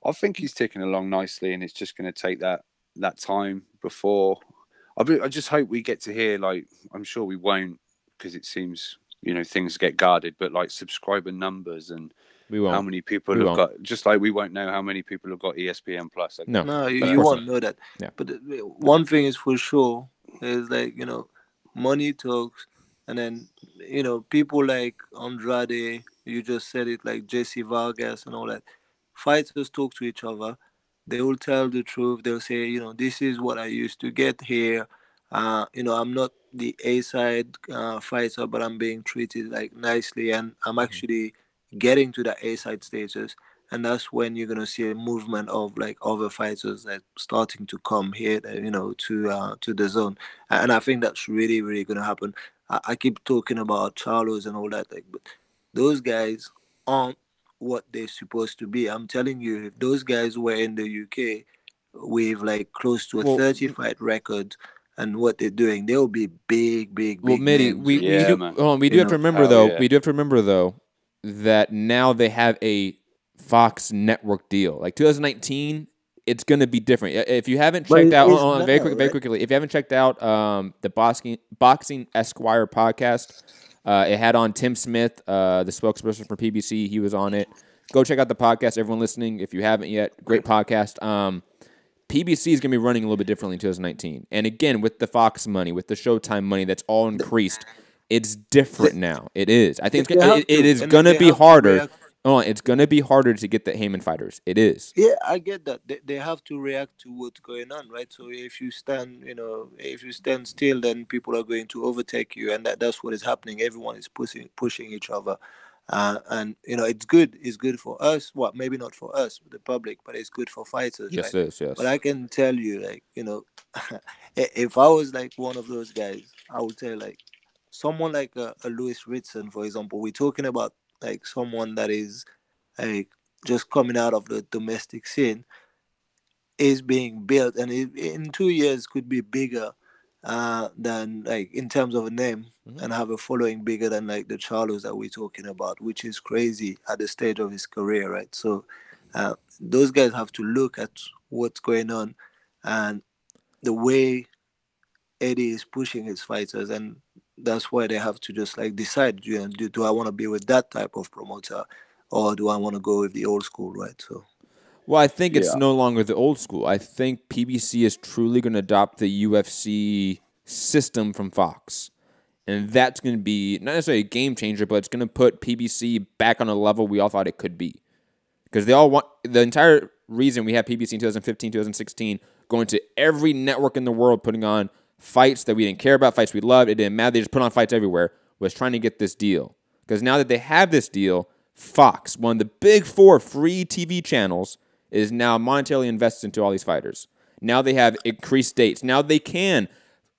I think he's ticking along nicely and it's just going to take that time before. I just hope we get to hear, like, I'm sure we won't because it seems, things get guarded, but like subscriber numbers and how many people have got, just like we won't know how many people have got ESPN Plus. No, you won't know that. Yeah. But one thing is for sure is like, money talks. And then, people like Andrade, you just said it, like Jesse Vargas and all that. Fighters talk to each other. They will tell the truth. They'll say, this is what I used to get here. I'm not the A-side fighter, but I'm being treated like nicely. And I'm actually getting to that A-side status, and that's when you're gonna see a movement of like other fighters that starting to come here, to the zone, and I think that's really, really gonna happen. I keep talking about Charlos and all that, like, but those guys aren't what they're supposed to be. I'm telling you, if those guys were in the UK with like close to a 30-fight record. And what they're doing, they'll be big. Well, Mitty, we do have to remember though. We do have to remember though that now they have a Fox network deal. Like 2019, it's going to be different. If you haven't checked out, very quickly, if you haven't checked out the Boxing Esquire podcast, It had on Tim Smith, the spokesperson for PBC. He was on it. Go check out the podcast, everyone listening, if you haven't yet. Great podcast. PBC is going to be running a little bit differently in 2019. And again, with the Fox money, with the Showtime money that's all increased, it's different now. It is. I think it is going to be harder. It's going to be harder to get the Heyman fighters. It is. Yeah, I get that. They have to react to what's going on, right? So if you stand still, then people are going to overtake you, and that's what is happening. Everyone is pushing each other. And it's good. It's good for us. Well, maybe not for us, the public, but it's good for fighters. Yes, right? it is. Yes. But I can tell you, if I was like one of those guys, I would say like someone like a Lewis Ritson, for example. We're talking about like someone that is like just coming out of the domestic scene, is being built, and in 2 years could be bigger than like in terms of a name, and have a following bigger than like the Charlos that we're talking about, which is crazy at the stage of his career, right? So those guys have to look at what's going on and the way Eddie is pushing his fighters, and that's why they have to just like decide, do I want to be with that type of promoter, or do I want to go with the old school, right? So. Well, I think it's no longer the old school. I think PBC is truly going to adopt the UFC system from Fox. And that's going to be not necessarily a game changer, but it's going to put PBC back on a level we all thought it could be. Because they all want the entire reason we have PBC in 2015, 2016, going to every network in the world, putting on fights that we didn't care about, fights we loved. It didn't matter. They just put on fights everywhere, was trying to get this deal. Because now that they have this deal, Fox, one of the big 4 free TV channels, is now monetarily invested into all these fighters. Now they have increased dates. Now they can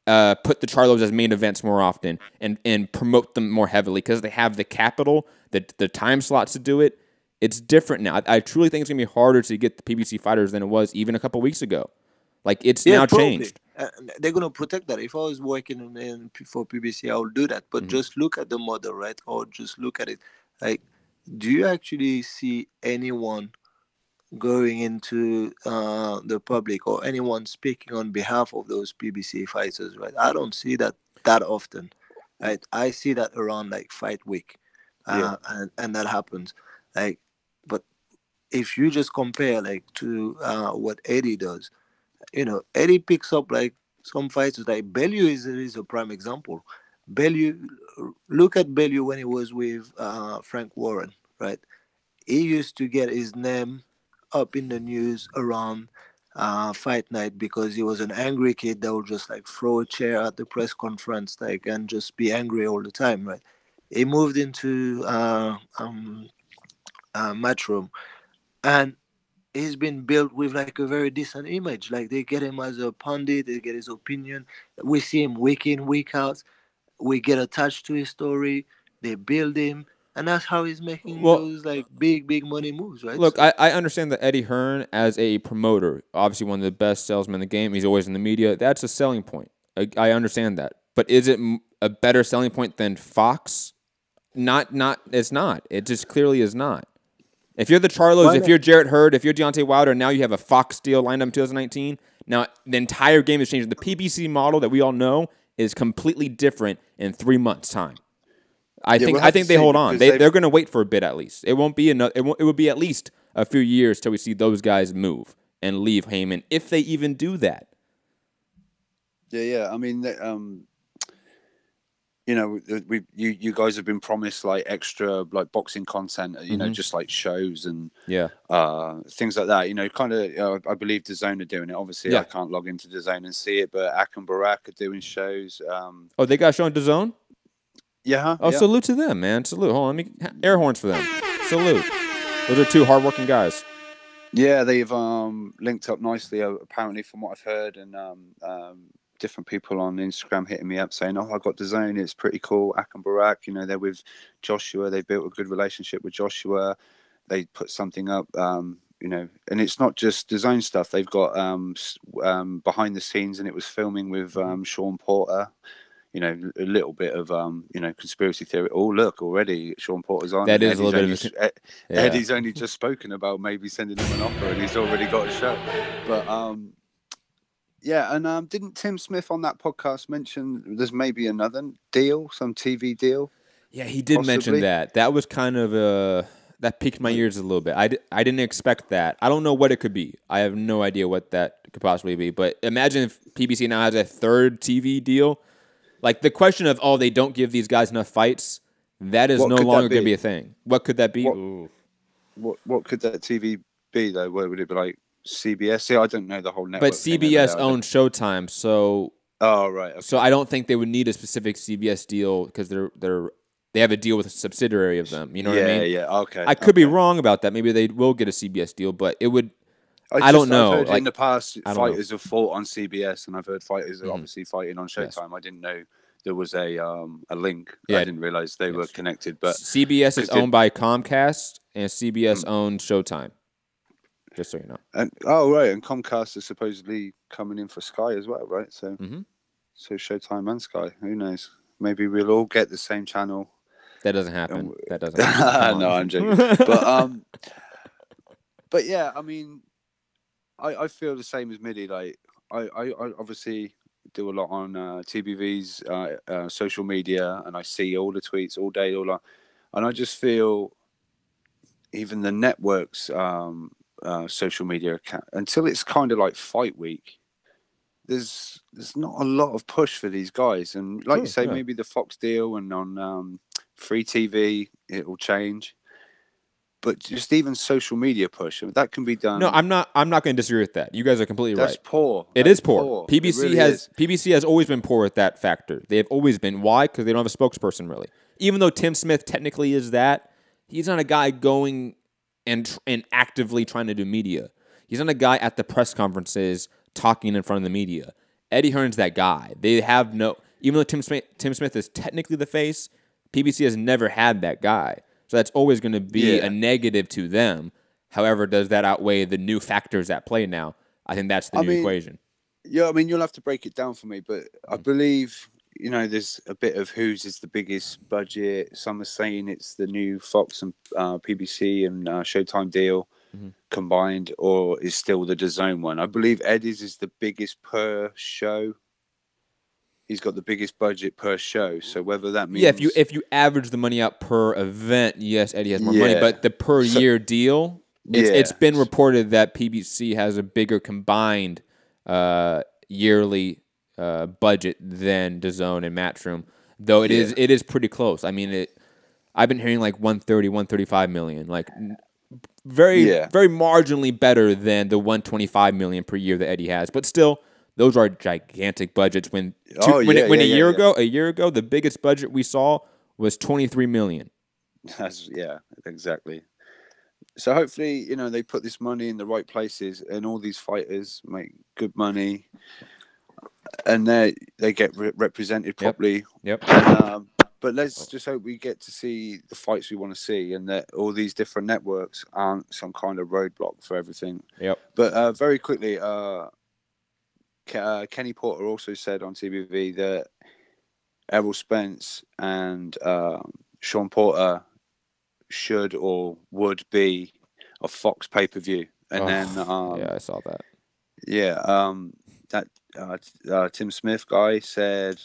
put the Charlos as main events more often and promote them more heavily because they have the capital, the time slots to do it. It's different now. I truly think it's going to be harder to get the PBC fighters than it was even a couple weeks ago. Like, it's now changed. They're going to protect that. If I was working for PBC, I would do that. But just look at the model, right? Or just look at it. Like, do you actually see anyone going into the public or anyone speaking on behalf of those PBC fighters, right? I don't see that often, right? I see that around like fight week, and that happens. Like, but if you just compare like to what Eddie does, Eddie picks up like some fighters. Like Bellew is a prime example. Bellew, look at Bellew when he was with Frank Warren, right? He used to get his name up in the news around fight night because he was an angry kid that would just like throw a chair at the press conference and just be angry all the time, right? He moved into Matchroom, and he's been built with like a very decent image. Like they get him as a pundit, they get his opinion. We see him week in, week out. We get attached to his story. They build him. And that's how he's making those like big money moves, right? Look, I understand that Eddie Hearn as a promoter, obviously one of the best salesmen in the game. He's always in the media. That's a selling point. I understand that. But is it a better selling point than Fox? Not. It's not. It just clearly is not. If you're the Charlos, if you're Jarrett Hurd, if you're Deontay Wilder, now you have a Fox deal lined up in 2019. Now the entire game is changing. The PBC model that we all know is completely different in 3 months' time. I think they hold on. They're going to wait for a bit at least. It won't be it will be at least a few years till we see those guys move and leave Heyman, if they even do that. Yeah. I mean, you guys have been promised like extra like boxing content, just like shows and things like that. Kind of. I believe DAZN are doing it. Obviously, I can't log into DAZN and see it, but Ak and Barak are doing shows. They got a show on DAZN? Yeah. Salute to them, man. Salute. Hold on, let me air horns for them. Salute. Those are 2 hardworking guys. Yeah, they've linked up nicely, apparently, from what I've heard, and different people on Instagram hitting me up saying, "Oh, I got DAZN. It's pretty cool." Ak and Barak, they're with Joshua. They've built a good relationship with Joshua. They put something up, and it's not just DAZN stuff. They've got behind the scenes, and it was filming with Sean Porter. A little bit of conspiracy theory. Oh, look, already Sean Porter's on. That is a little bit of Eddie's only just spoken about maybe sending him an offer, and he's already got a show. But didn't Tim Smith on that podcast mention there's maybe another deal, some TV deal? Yeah, he did mention that. That was kind of that piqued my ears a little bit. I didn't expect that. I don't know what it could be. I have no idea what that could possibly be. But imagine if PBC now has a third TV deal. Like the question of, they don't give these guys enough fights, that is no longer going to be a thing. What could that be? What could that TV be, though? Where would it be, like CBS? See, I don't know the whole network. But CBS owns Showtime, so... Oh, right. Okay. So I don't think they would need a specific CBS deal because they have a deal with a subsidiary of them. You know what I mean? Yeah, okay. I could be wrong about that. Maybe they will get a CBS deal, but it would... I don't know. I've heard in the past, fighters have fought on CBS, and I've heard fighters are obviously fighting on Showtime. Yes. I didn't know there was a link. Yeah. I didn't realize they were connected. But CBS is owned by Comcast, and CBS owns Showtime. Just so you know. And right, and Comcast is supposedly coming in for Sky as well, right? So, so Showtime and Sky. Who knows? Maybe we'll all get the same channel. That doesn't happen. That doesn't happen. No, I'm joking. But yeah, I mean, I feel the same as Midi. Like, I obviously do a lot on TBV's social media, and I see all the tweets all day, all that, and I just feel even the networks. Social media account until it's kind of like fight week. There's not a lot of push for these guys, and like you say, maybe the Fox deal and on free TV it will change. But just even social media push that can be done. No, I'm not going to disagree with that. You guys are completely right. That's poor. It is poor. PBC has always been poor with that factor. They have always been. Why? Because they don't have a spokesperson really. Even though Tim Smith technically is that, he's not a guy going and actively trying to do media. He's not a guy at the press conferences talking in front of the media. Eddie Hearn's that guy. They have no... Even though Tim Smith is technically the face, PBC has never had that guy. So that's always going to be a negative to them. However, does that outweigh the new factors at play now? I think that's the new equation. Yeah, I mean, you'll have to break it down for me, but I believe... there's a bit of whose is the biggest budget. Some are saying it's the new Fox and PBC and Showtime deal combined, or is still the DAZN one. I believe Eddie's is the biggest per show. He's got the biggest budget per show. So whether that means if you average the money out per event, yes, Eddie has more money. But the per year deal, it's been reported that PBC has a bigger combined yearly budget than DAZN and Matchroom, though it is pretty close. I mean, I've been hearing like 130, 135 million, like very marginally better than the 125 million per year that Eddie has. But still, those are gigantic budgets. A year ago, the biggest budget we saw was 23 million. That's exactly. So hopefully, they put this money in the right places, and all these fighters make good money. And they get represented properly. Yep. And, but let's just hope we get to see the fights we want to see, and that all these different networks aren't some kind of roadblock for everything. Yep. But very quickly, Kenny Porter also said on TBV that Errol Spence and Sean Porter should or would be a Fox pay-per-view. And then... I saw that. Yeah, that Tim Smith guy said,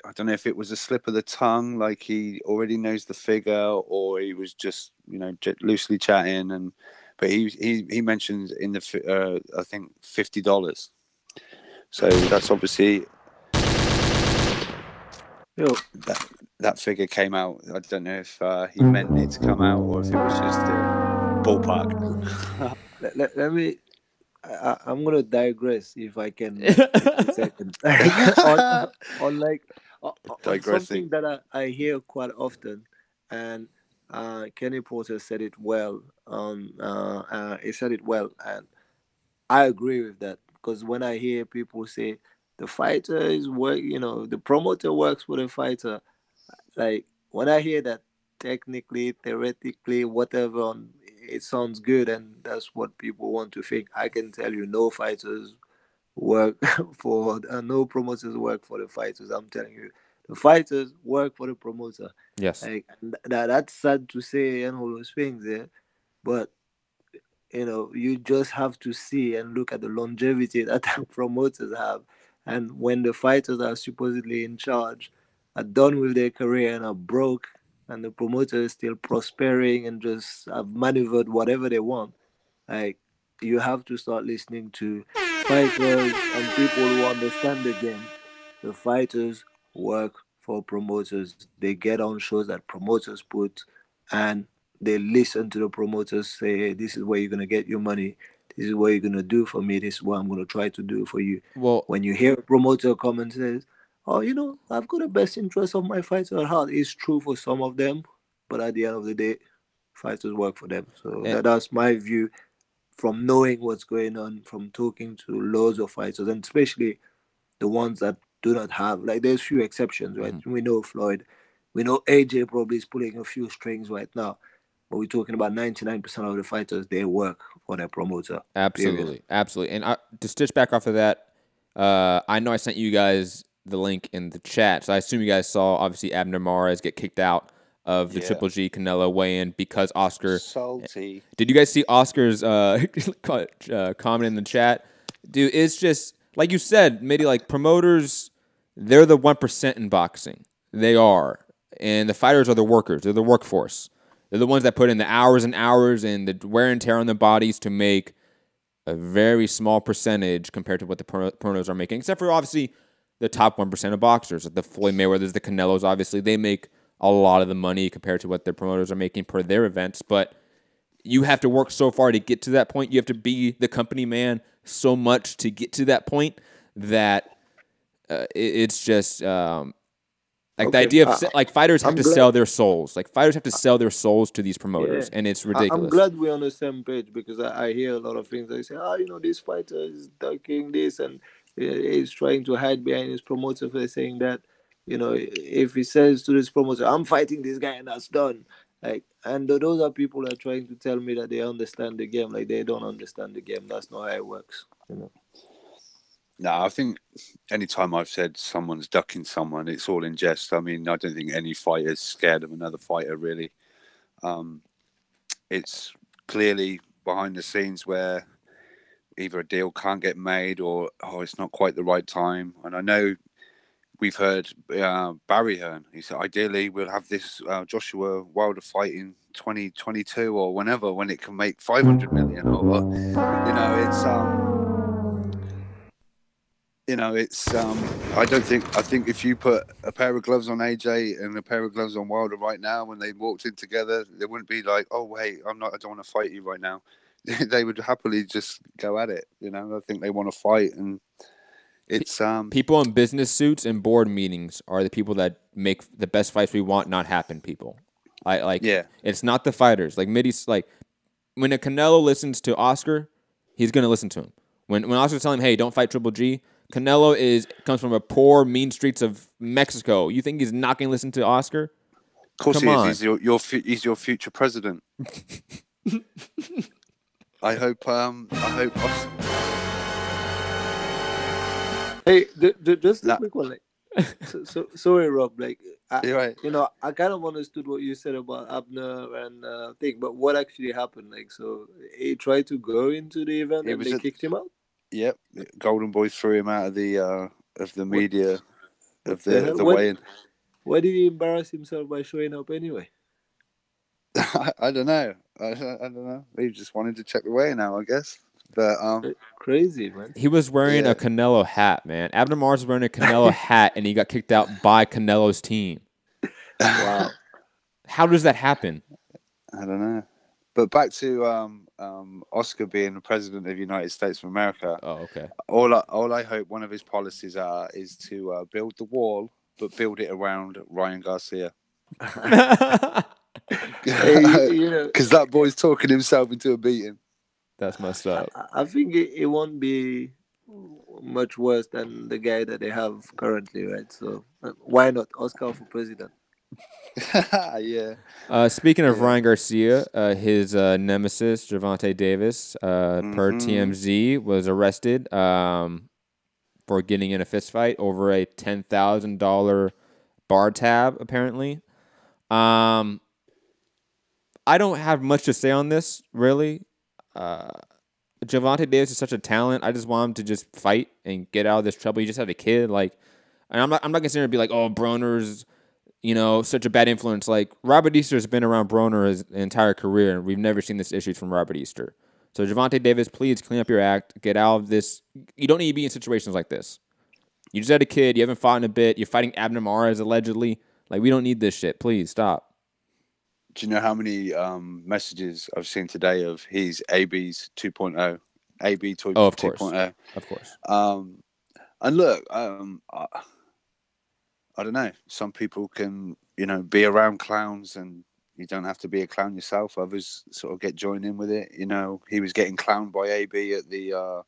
I don't know if it was a slip of the tongue, like he already knows the figure, or he was just loosely chatting, but he mentioned in the I think $50. So that's obviously that figure came out. I don't know if he meant it to come out or if it was just a ballpark. Let me. I'm gonna digress if I can. A second. on something that I hear quite often, and Kenny Porter said it well. He said it well, and I agree with that, because when I hear people say the fighter is the promoter works for the fighter, like when I hear that, technically, theoretically, whatever, it sounds good, and that's what people want to think. I can tell you, no fighters work for, no promoters work for the fighters. I'm telling you, the fighters work for the promoter. Yes. Like, that's sad to say and all those things there, but you just have to see and look at the longevity that the promoters have, and when the fighters are supposedly in charge, are done with their career and are broke, and the promoter is still prospering and just have maneuvered whatever they want, like you have to start listening to fighters and people who understand the game. The fighters work for promoters. They get on shows that promoters put, and they listen to the promoters say, hey, this is where you're gonna get your money. This is what you're gonna do for me. This is what I'm gonna try to do for you. Well, when you hear a promoter come and says, "Oh, I've got the best interest of my fighter at heart," it's true for some of them, but at the end of the day, fighters work for them. So that's my view from knowing what's going on, from talking to loads of fighters, and especially the ones that do not have, like, there's few exceptions, right? We know Floyd, we know AJ probably is pulling a few strings right now, but we're talking about 99% of the fighters, they work for their promoter. Absolutely, period. absolutely. And to stitch back off of that, I know I sent you guys the link in the chat, so I assume you guys saw, obviously, Abner Mares get kicked out of the Triple G Canelo weigh-in because Oscar. Salty. Did you guys see Oscar's comment in the chat? Dude, it's just, like you said, maybe like promoters, they're the 1% in boxing. They are. And the fighters are the workers. They're the workforce. They're the ones that put in the hours and hours and the wear and tear on their bodies to make a very small percentage compared to what the promoters are making, except for, obviously, the top 1% of boxers. Like the Floyd Mayweathers, the Canelos, obviously, they make a lot of the money compared to what their promoters are making per their events. But you have to work so far to get to that point. You have to be the company man so much to get to that point that it's just like the idea of like fighters have to sell their souls. Like fighters have to sell their souls to these promoters, and it's ridiculous. I'm glad we're on the same page because I hear a lot of things. They say, this fighter is ducking this and he's trying to hide behind his promoter for saying that. If he says to this promoter, "I'm fighting this guy," and that's done. And those are people that are trying to tell me that they understand the game. Like, they don't understand the game. That's not how it works. No, I think anytime I've said someone's ducking someone, it's all in jest. I mean, I don't think any fighter is scared of another fighter, really. It's clearly behind the scenes where either a deal can't get made or, it's not quite the right time. And I know we've heard Barry Hearn. He said, ideally, we'll have this Joshua Wilder fight in 2022 or whenever, when it can make 500 million. Or, I think if you put a pair of gloves on AJ and a pair of gloves on Wilder right now, when they walked in together, they wouldn't be like, "Oh, wait, I don't want to fight you right now." They would happily just go at it. I think they want to fight, and it's people in business suits and board meetings are the people that make the best fights we want not happen. People, it's not the fighters. Like Mitty's, like when a Canelo listens to Oscar, he's gonna listen to him. When Oscar's telling him, "Hey, don't fight Triple G," Canelo comes from a poor, mean streets of Mexico. You think he's not gonna listen to Oscar? Of course he is. He's your future president. I hope. Hey, just a quick one. So sorry, Rob. You're right. I kind of understood what you said about Abner and thing, but what actually happened? So he tried to go into the event and they kicked him out. Yep, Golden Boy threw him out of the media of the weigh-in. Why did he embarrass himself by showing up anyway? I don't know. I don't know. He just wanted to check the weigh-in out, I guess. But crazy, man. He was wearing a Canelo hat, man. Abner Mares was wearing a Canelo hat, and he got kicked out by Canelo's team. Wow. How does that happen? I don't know. But back to Oscar being the president of the United States of America. Oh, okay. All I hope one of his policies is to build the wall, but build it around Ryan Garcia. Because that boy's talking himself into a beating. That's messed up. I think it won't be much worse than the guy that they have currently, right? So why not Oscar for president? Yeah. Speaking of Ryan Garcia, his nemesis, Gervonta Davis, per TMZ, was arrested for getting in a fistfight over a $10,000 bar tab, apparently. I don't have much to say on this, really. Gervonta Davis is such a talent. I just want him to just fight and get out of this trouble. He just had a kid. And I'm not considering to be like, oh, Broner's, you know, such a bad influence. Like, Robert Easter's been around Broner his entire career, and we've never seen this issue from Robert Easter. So, Gervonta Davis, please clean up your act. Get out of this. You don't need to be in situations like this. You just had a kid. You haven't fought in a bit. You're fighting Abner Mares, allegedly. Like, we don't need this shit. Please, stop. Do you know how many messages I've seen today of he's AB's 2.0? AB 2.0. Oh, of course. Of course. And look, I don't know. Some people can, you know, be around clowns, and you don't have to be a clown yourself. Others sort of get joined in with it. You know, he was getting clowned by AB at the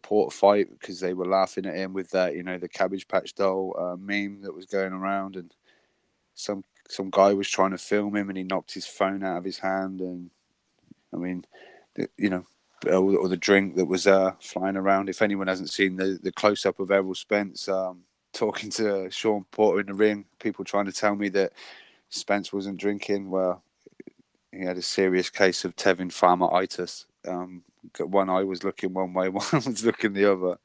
Port fight because they were laughing at him with that, you know, the Cabbage Patch Doll meme that was going around, and some guy was trying to film him, and he knocked his phone out of his hand, and I mean, you know, or the drink that was flying around. If anyone hasn't seen the close up of Errol Spence talking to Sean Porter in the ring, people trying to tell me that Spence wasn't drinking. Well, he had a serious case of Tevin Farmer-itis. One eye was looking one way, one was looking the other.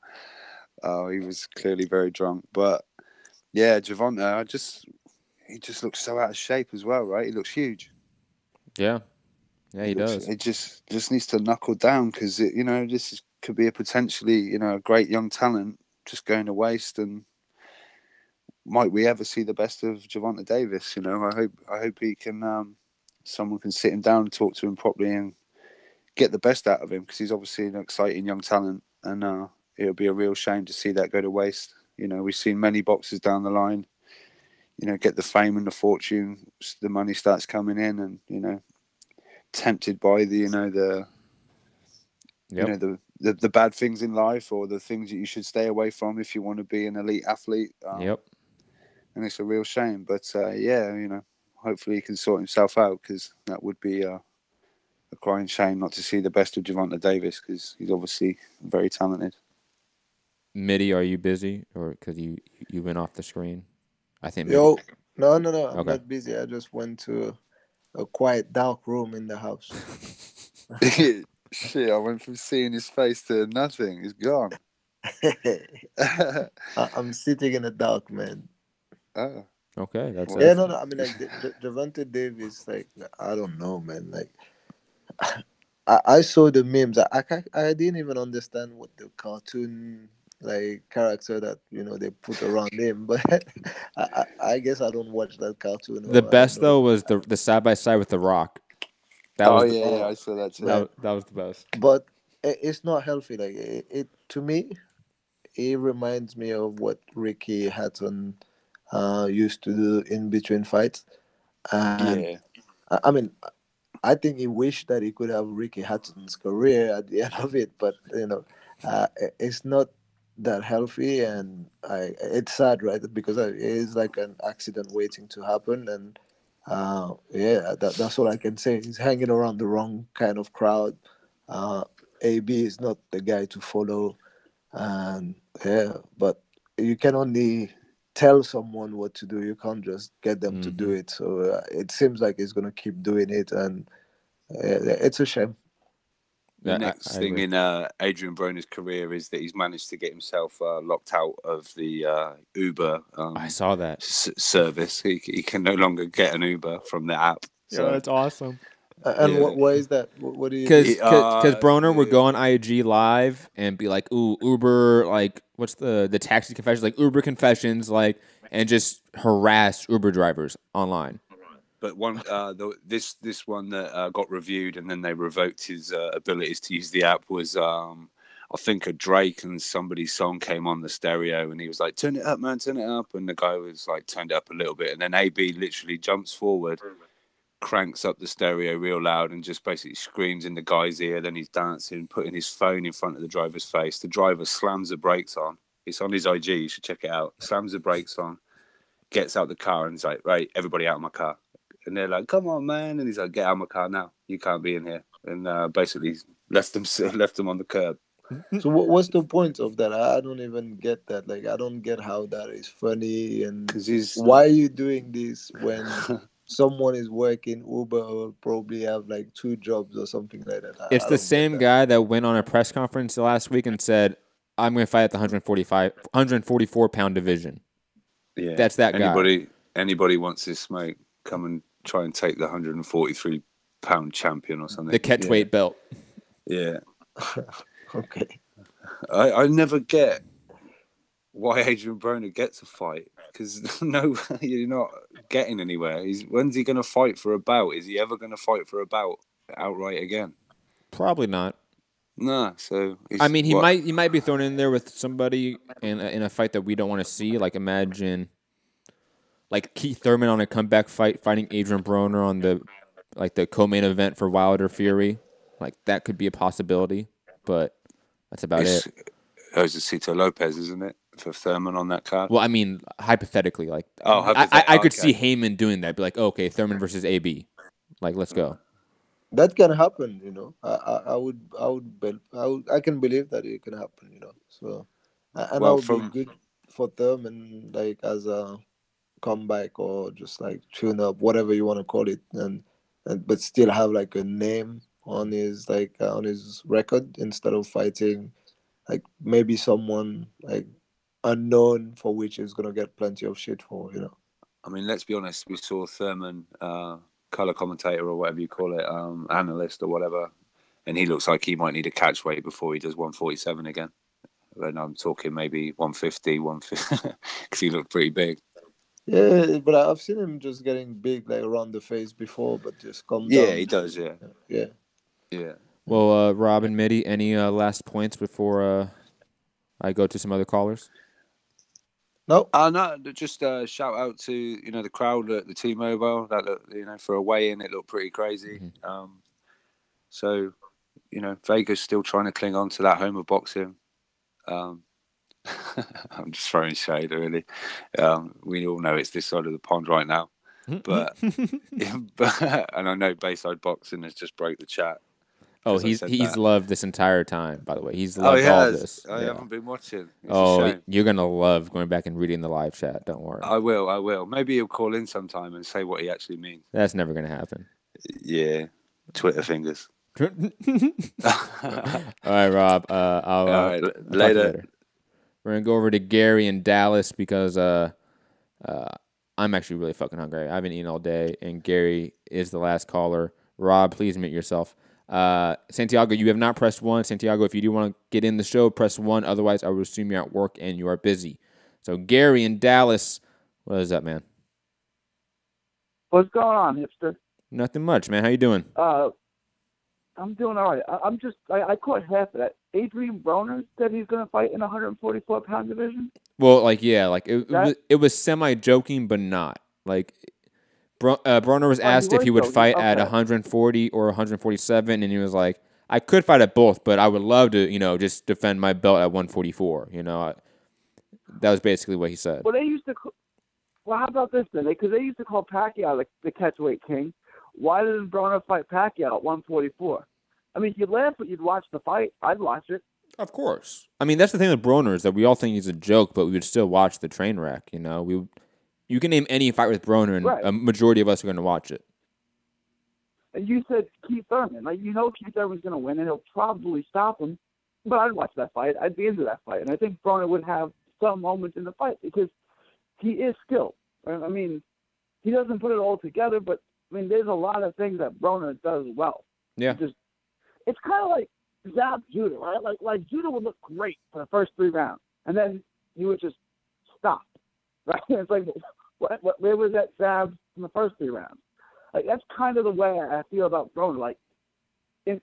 He was clearly very drunk. But yeah, Gervonta, he just looks so out of shape as well, right? He looks huge. Yeah, he does. It just needs to knuckle down, because you know, could be a potentially, you know, a great young talent just going to waste. And might we ever see the best of Gervonta Davis? You know, I hope he can. Someone can sit him down and talk to him properly and get the best out of him, because he's obviously an exciting young talent, and it'll be a real shame to see that go to waste. You know, we've seen many boxers down the line, you know, get the fame and the fortune, the money starts coming in, and you know, tempted by the bad things in life, or the things that you should stay away from if you want to be an elite athlete. And it's a real shame, but yeah, you know, hopefully he can sort himself out, because that would be a crying shame not to see the best of Gervonta Davis, because he's obviously very talented. Mitty, are you busy, or because you went off the screen? I think. No, I'm Okay. not busy. I just went to a quiet, dark room in the house. Shit, I went from seeing his face to nothing. He's gone. I'm sitting in the dark, man. Oh. Okay, that's yeah. No. I mean, like Gervonta Davis, like, I don't know, man. Like, I saw the memes. I didn't even understand what the cartoon like character that, you know, they put around him, but I guess I don't watch that cartoon. The best though was the side by side with The Rock. Yeah, I saw that too. That was the best. But it's not healthy. Like it to me, it reminds me of what Ricky Hatton used to do in between fights. And I mean, I think he wished that he could have Ricky Hatton's career at the end of it, but you know, it's not that healthy, and it's sad, right? Because it is like an accident waiting to happen, and that's all I can say. He's hanging around the wrong kind of crowd. AB is not the guy to follow, and but you can only tell someone what to do. You can't just get them to do it. So it seems like he's gonna keep doing it, and it's a shame. The next thing in Adrian Broner's career is that he's managed to get himself locked out of the Uber. I saw that service. He can no longer get an Uber from the app. So. Yeah, that's awesome. And why is that? What do you? Because Broner would go on IG Live and be like, "Ooh, Uber, like, what's the taxi confessions? Like Uber confessions, like, and just harass Uber drivers online." But one, this one that got reviewed and then they revoked his abilities to use the app was, I think, a Drake and somebody's song came on the stereo and he was like, "Turn it up, man, turn it up." And the guy was like, turned it up a little bit. And then AB literally jumps forward, cranks up the stereo real loud and just basically screams in the guy's ear. Then he's dancing, putting his phone in front of the driver's face. The driver slams the brakes on. It's on his IG. You should check it out. Slams the brakes on, gets out the car and he's like, "Right, everybody out of my car." And they're like, "Come on, man." And he's like, "Get out of my car now. You can't be in here." And basically left them on the curb. So what's the point of that? I don't even get that. Like, I don't get how that is funny. And why are you doing this when someone is working Uber or probably have like 2 jobs or something like that? It's the same guy that went on a press conference last week and said, "I'm going to fight at the 144-pound division." Yeah, that's that guy. anybody wants his smoke, come and try and take the 143-pound champion or something. The catchweight belt. Yeah. Okay. I never get why Adrian Broner gets a fight, because no, you're not getting anywhere. When's he going to fight for a bout? Is he ever going to fight for a bout outright again? Probably not. No. So I mean, he might be thrown in there with somebody in a fight that we don't want to see. Like imagine, like Keith Thurman on a comeback fight fighting Adrian Broner on the co-main event for Wilder Fury. Like that could be a possibility, but that's about it. It's Cito Lopez, isn't it, for Thurman on that card? Well, I mean, hypothetically, like hypothetically, I could see Heyman doing that. Be like, okay, Thurman versus AB, like let's go. That can happen, I can believe that it can happen, So, and that would be good for Thurman, like as a comeback or just like tune up, whatever you want to call it, and but still have like a name on his on his record instead of fighting like maybe someone like unknown for which he's gonna get plenty of shit for, I mean, let's be honest. We saw Thurman, color commentator or whatever you call it, analyst or whatever, and he looks like he might need a catch weight before he does 147 again. And I'm talking maybe 150, because he looked pretty big. Yeah, but I've seen him just getting big like around the face before, but just come down. Yeah, he does. Yeah. Well, Rob and Mitty, any last points before I go to some other callers? No. No, just shout out to the crowd at the T-Mobile. That looked, for a weigh-in, it looked pretty crazy. Mm-hmm. So, Vegas still trying to cling on to that home of boxing. I'm just throwing shade, really. We all know it's this side of the pond right now, but and I know Bayside Boxing has just broke the chat. Oh, he's loved this entire time. By the way, he's loved all this. I haven't been watching. You're gonna love going back and reading the live chat. Don't worry. I will. Maybe he'll call in sometime and say what he actually means. That's never gonna happen. Yeah, Twitter fingers. All right, Rob. All right, later. We're gonna go over to Gary in Dallas because I'm actually really fucking hungry. I haven't eaten all day, and Gary is the last caller. Rob, please mute yourself. Santiago, you have not pressed 1. Santiago, if you do want to get in the show, press 1. Otherwise, I will assume you're at work and you are busy. So, Gary in Dallas, what is up, man? What's going on, hipster? Nothing much, man. How you doing? I'm doing all right. I caught half of that. Adrian Broner said he's going to fight in a 144-pound division? Well, it was semi-joking, but not. Like, Broner was asked if he would fight at 140 or 147, and he was like, I could fight at both, but I would love to, just defend my belt at 144. That was basically what he said. Well, how about this then? Because they used to call Pacquiao the catchweight king. Why didn't Broner fight Pacquiao at 144? I mean, you'd laugh, but you'd watch the fight. I'd watch it. Of course. I mean, that's the thing with Broner is that we all think he's a joke, but we would still watch the train wreck, You can name any fight with Broner, and a majority of us are going to watch it. And you said Keith Thurman. Keith Thurman's going to win, and he'll probably stop him. But I'd watch that fight. I'd be into that fight. And I think Broner would have some moments in the fight because he is skilled. I mean, he doesn't put it all together, but, there's a lot of things that Broner does well. Yeah. It's kind of like Zab Judah, right? Like Judah would look great for the first 3 rounds, and then he would just stop. Right? It's like, where was that Zab in the first 3 rounds? Like that's kind of the way I feel about Broner. He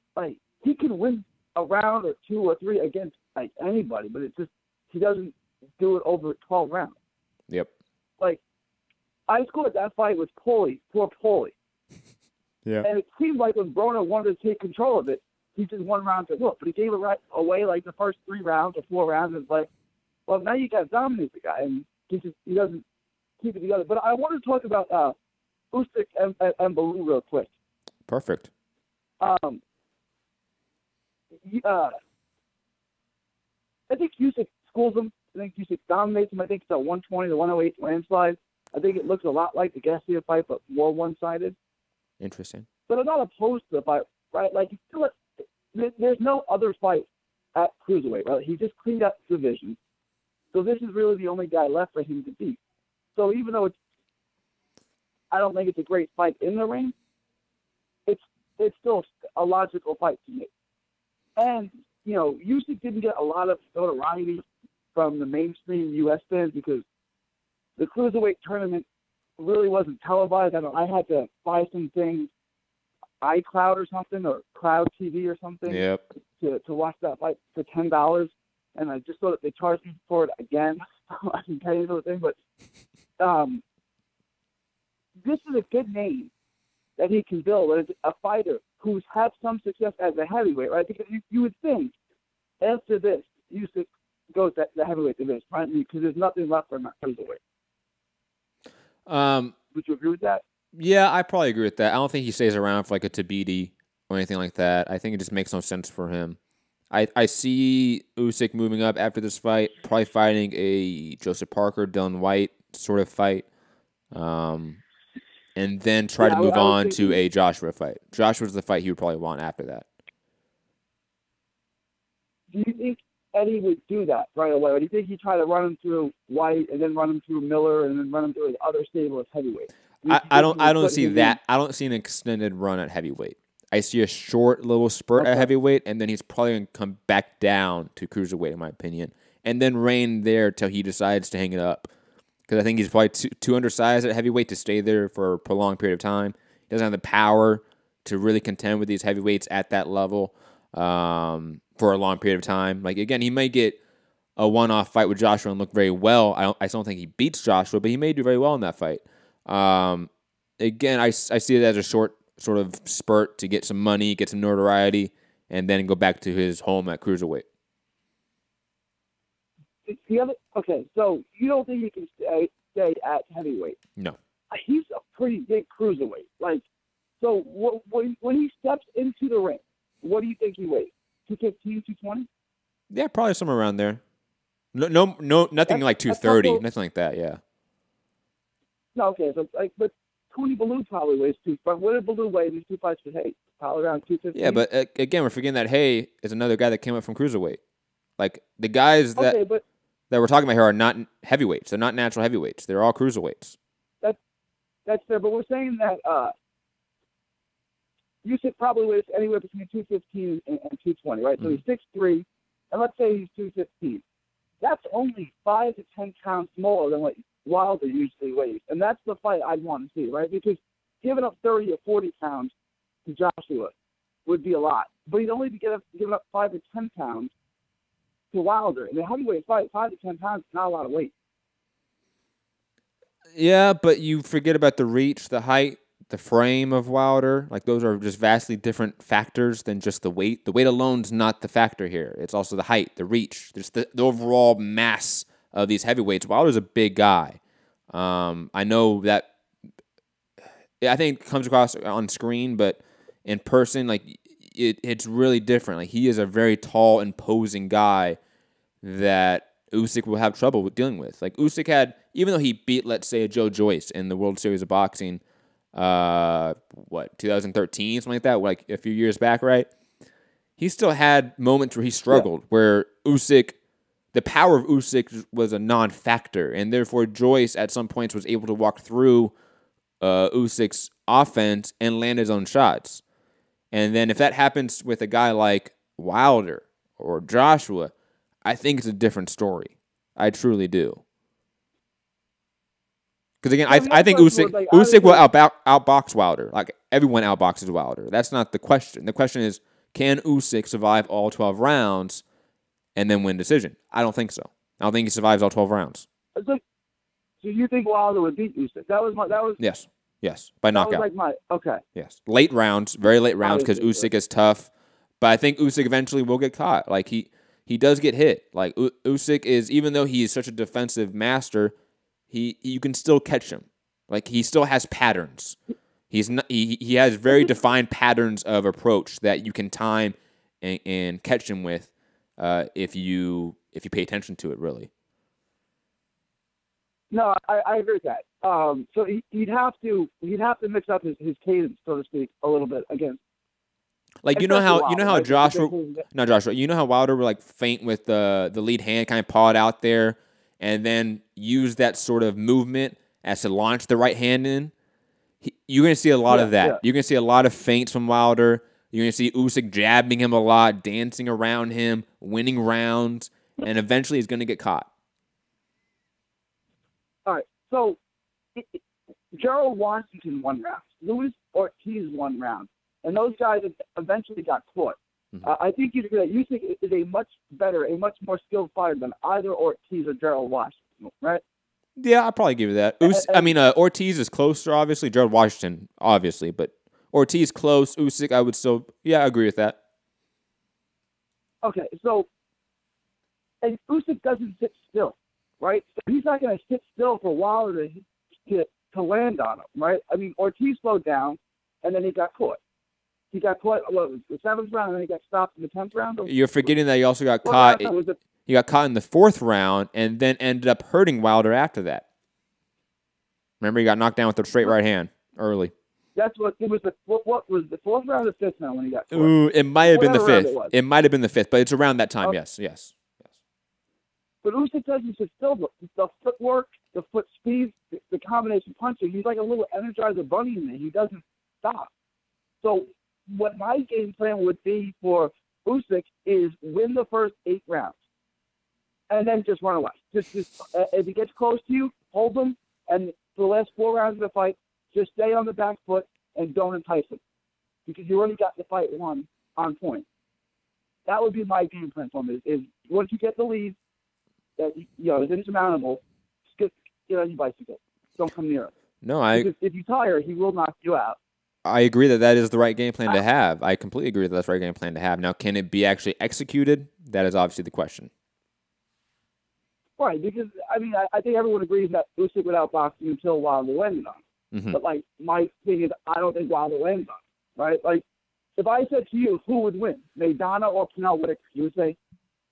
can win a round or 2 or 3 against anybody, but it's just he doesn't do it over 12 rounds. Yep. I scored that fight with poor Paulie. Yeah. And it seemed like when Broner wanted to take control of it, he just 1 round to look, but he gave it away the first 3 rounds or 4 rounds. And it's like, well, now you got to dominate the guy, and he doesn't keep it together. But I want to talk about Usyk and Bellew real quick. Perfect. I think Usyk schools him. I think Usyk dominates him. I think it's a 120 to 108 landslide. I think it looks a lot like the Garcia fight, but more one-sided. Interesting. But I'm not opposed to the fight, right? There's no other fight at cruiserweight, right? He just cleaned up the division. So this is really the only guy left for him to beat. So even though it's I don't think it's a great fight in the ring, it's still a logical fight to me. And, you know, Usyk didn't get a lot of notoriety from the mainstream U.S. fans because the cruiserweight tournament really wasn't televised. I had to buy some things, iCloud or something, or Cloud TV or something, to watch that fight for $10. And I just saw that they charged me for it again. I can tell you the thing, but this is a good name that he can build as a fighter who's had some success as a heavyweight, right? Because you would think after this, Usyk goes to the heavyweight division, right? Because there's nothing left for him at cruiserweight. Would you agree with that? Yeah, I probably agree with that. I don't think he stays around for like a Tabiti or anything like that. I think it just makes no sense for him. I see Usyk moving up after this fight, probably fighting a Joseph Parker, Dylan White sort of fight, and then try to move on to a Joshua fight. Joshua's the fight he would probably want after that. Do you think Eddie would do that right away? Or do you think he'd try to run him through White and then run him through Miller and then run him through his other stable as heavyweight? I don't see that. I don't see an extended run at heavyweight. I see a short little spurt at heavyweight, and then he's probably going to come back down to cruiserweight, in my opinion, and then reign there till he decides to hang it up. Because I think he's probably too undersized at heavyweight to stay there for a prolonged period of time. He doesn't have the power to really contend with these heavyweights at that level for a long period of time. Like, again, he may get a one-off fight with Joshua and look very well. I don't think he beats Joshua, but he may do very well in that fight. Again, I see it as a short sort of spurt to get some money, get some notoriety, and then go back to his home at cruiserweight. Okay, so you don't think he can stay at heavyweight? No. He's a pretty big cruiserweight. Like, so when he steps into the ring, what do you think he weighs? 215, 220? Yeah, probably somewhere around there. No, nothing like 230, nothing like that. Yeah. No, okay, so like, but Tony Bellew probably weighs but what did Bellew weigh in these two fights with Hay? Probably around 215. Yeah, but again, we're forgetting that Hay is another guy that came up from cruiserweight. Like the guys that we're talking about here are not heavyweights. They're not natural heavyweights. They're all cruiserweights. That's fair, but we're saying that Usyk probably weighs anywhere between 215 and 220, right? So he's 6'3", and let's say he's 215. That's only 5 to 10 pounds smaller than what Wilder usually weighs, and that's the fight I'd want to see, right? Because giving up 30 or 40 pounds to Joshua would be a lot, but he'd only be giving up 5 to 10 pounds to Wilder. In a heavyweight fight, 5 to 10 pounds is not a lot of weight. Yeah, but you forget about the reach, the height, the frame of Wilder. Like, those are just vastly different factors than just the weight. The weight alone's not the factor here. It's also the height, the reach, just the overall mass of these heavyweights. Wilder's a big guy. I know that I think it comes across on screen, but in person, like it's really different. Like, he is a very tall, imposing guy that Usyk will have trouble with dealing with. Like, Usyk had, even though he beat, let's say, a Joe Joyce in the World Series of Boxing, 2013, something like that, like a few years back, right? He still had moments where he struggled, where Usyk, the power of Usyk was a non-factor, and therefore Joyce at some points was able to walk through Usyk's offense and land his own shots. And then if that happens with a guy like Wilder or Joshua, I think it's a different story. I truly do. Because again, I think Usyk will outbox Wilder. Like, everyone outboxes Wilder. That's not the question. The question is, can Usyk survive all 12 rounds and then win decision? I don't think so. I don't think he survives all 12 rounds. So you think Wilder would beat Usyk? That was Yes, by knockout. Okay. Yes, late rounds, very late rounds, because Usyk is tough. But I think Usyk eventually will get caught. Like, he does get hit. Like, Usyk is, even though he is such a defensive master, you can still catch him. Like, he still has patterns. He has very defined patterns of approach that you can time and catch him with if you pay attention to it, really. No, I agree with that. So he'd have to mix up his cadence, so to speak, a little bit against. Like, you know how Joshua, you know how Wilder would like feint with the lead hand, kind of paw it out there, and then use that sort of movement as to launch the right hand in. You're going to see a lot of that. Yeah. You're going to see a lot of feints from Wilder. You're going to see Usyk jabbing him a lot, dancing around him, winning rounds, and eventually he's going to get caught. All right, so Gerald Washington won rounds. Luis Ortiz won rounds. And those guys eventually got caught. I think you'd agree that Usyk is a much better, a much more skilled fighter than either Ortiz or Gerald Washington, right? Yeah, I'll probably give you that. Ortiz is closer, obviously. Gerald Washington, obviously. But Ortiz close. Usyk, I would still, I agree with that. Okay, so, and Usyk doesn't sit still, right? So he's not going to sit still for Wilder to land on him, right? I mean, Ortiz slowed down, and then he got caught. He got caught, the 7th round, and then he got stopped in the 10th round? You're forgetting that he also got caught. He got caught in the 4th round and then ended up hurting Wilder after that. Remember, he got knocked down with a straight right hand early. That's what it was. What was the 4th round or 5th round when he got caught? Ooh, it might have been the 5th. It might have been the 5th, but it's around that time. Okay. Yes. But Usyk doesn't sit still. The footwork, the foot speed, the combination punching. He's like a little Energizer bunny in there. He doesn't stop. So what my game plan would be for Usyk is win the first 8 rounds, and then just run away. Just if he gets close to you, hold him, and for the last 4 rounds of the fight, just stay on the back foot and don't entice him, because you already got the fight won on point. That would be my game plan for him. Is once you get the lead, that is insurmountable, just get on your bicycle. Don't come near him. No, because if you tire, he will knock you out. I agree that is the right game plan to have. I completely agree that's the right game plan to have. Now, can it be actually executed? That is obviously the question. Right, because, I think everyone agrees that Usyk would outbox you until Wilder landed on him. Mm-hmm. But, my thing is, I don't think Wilder lands on him, right? If I said to you, who would win, Maidana or Pernell Whitaker, you would say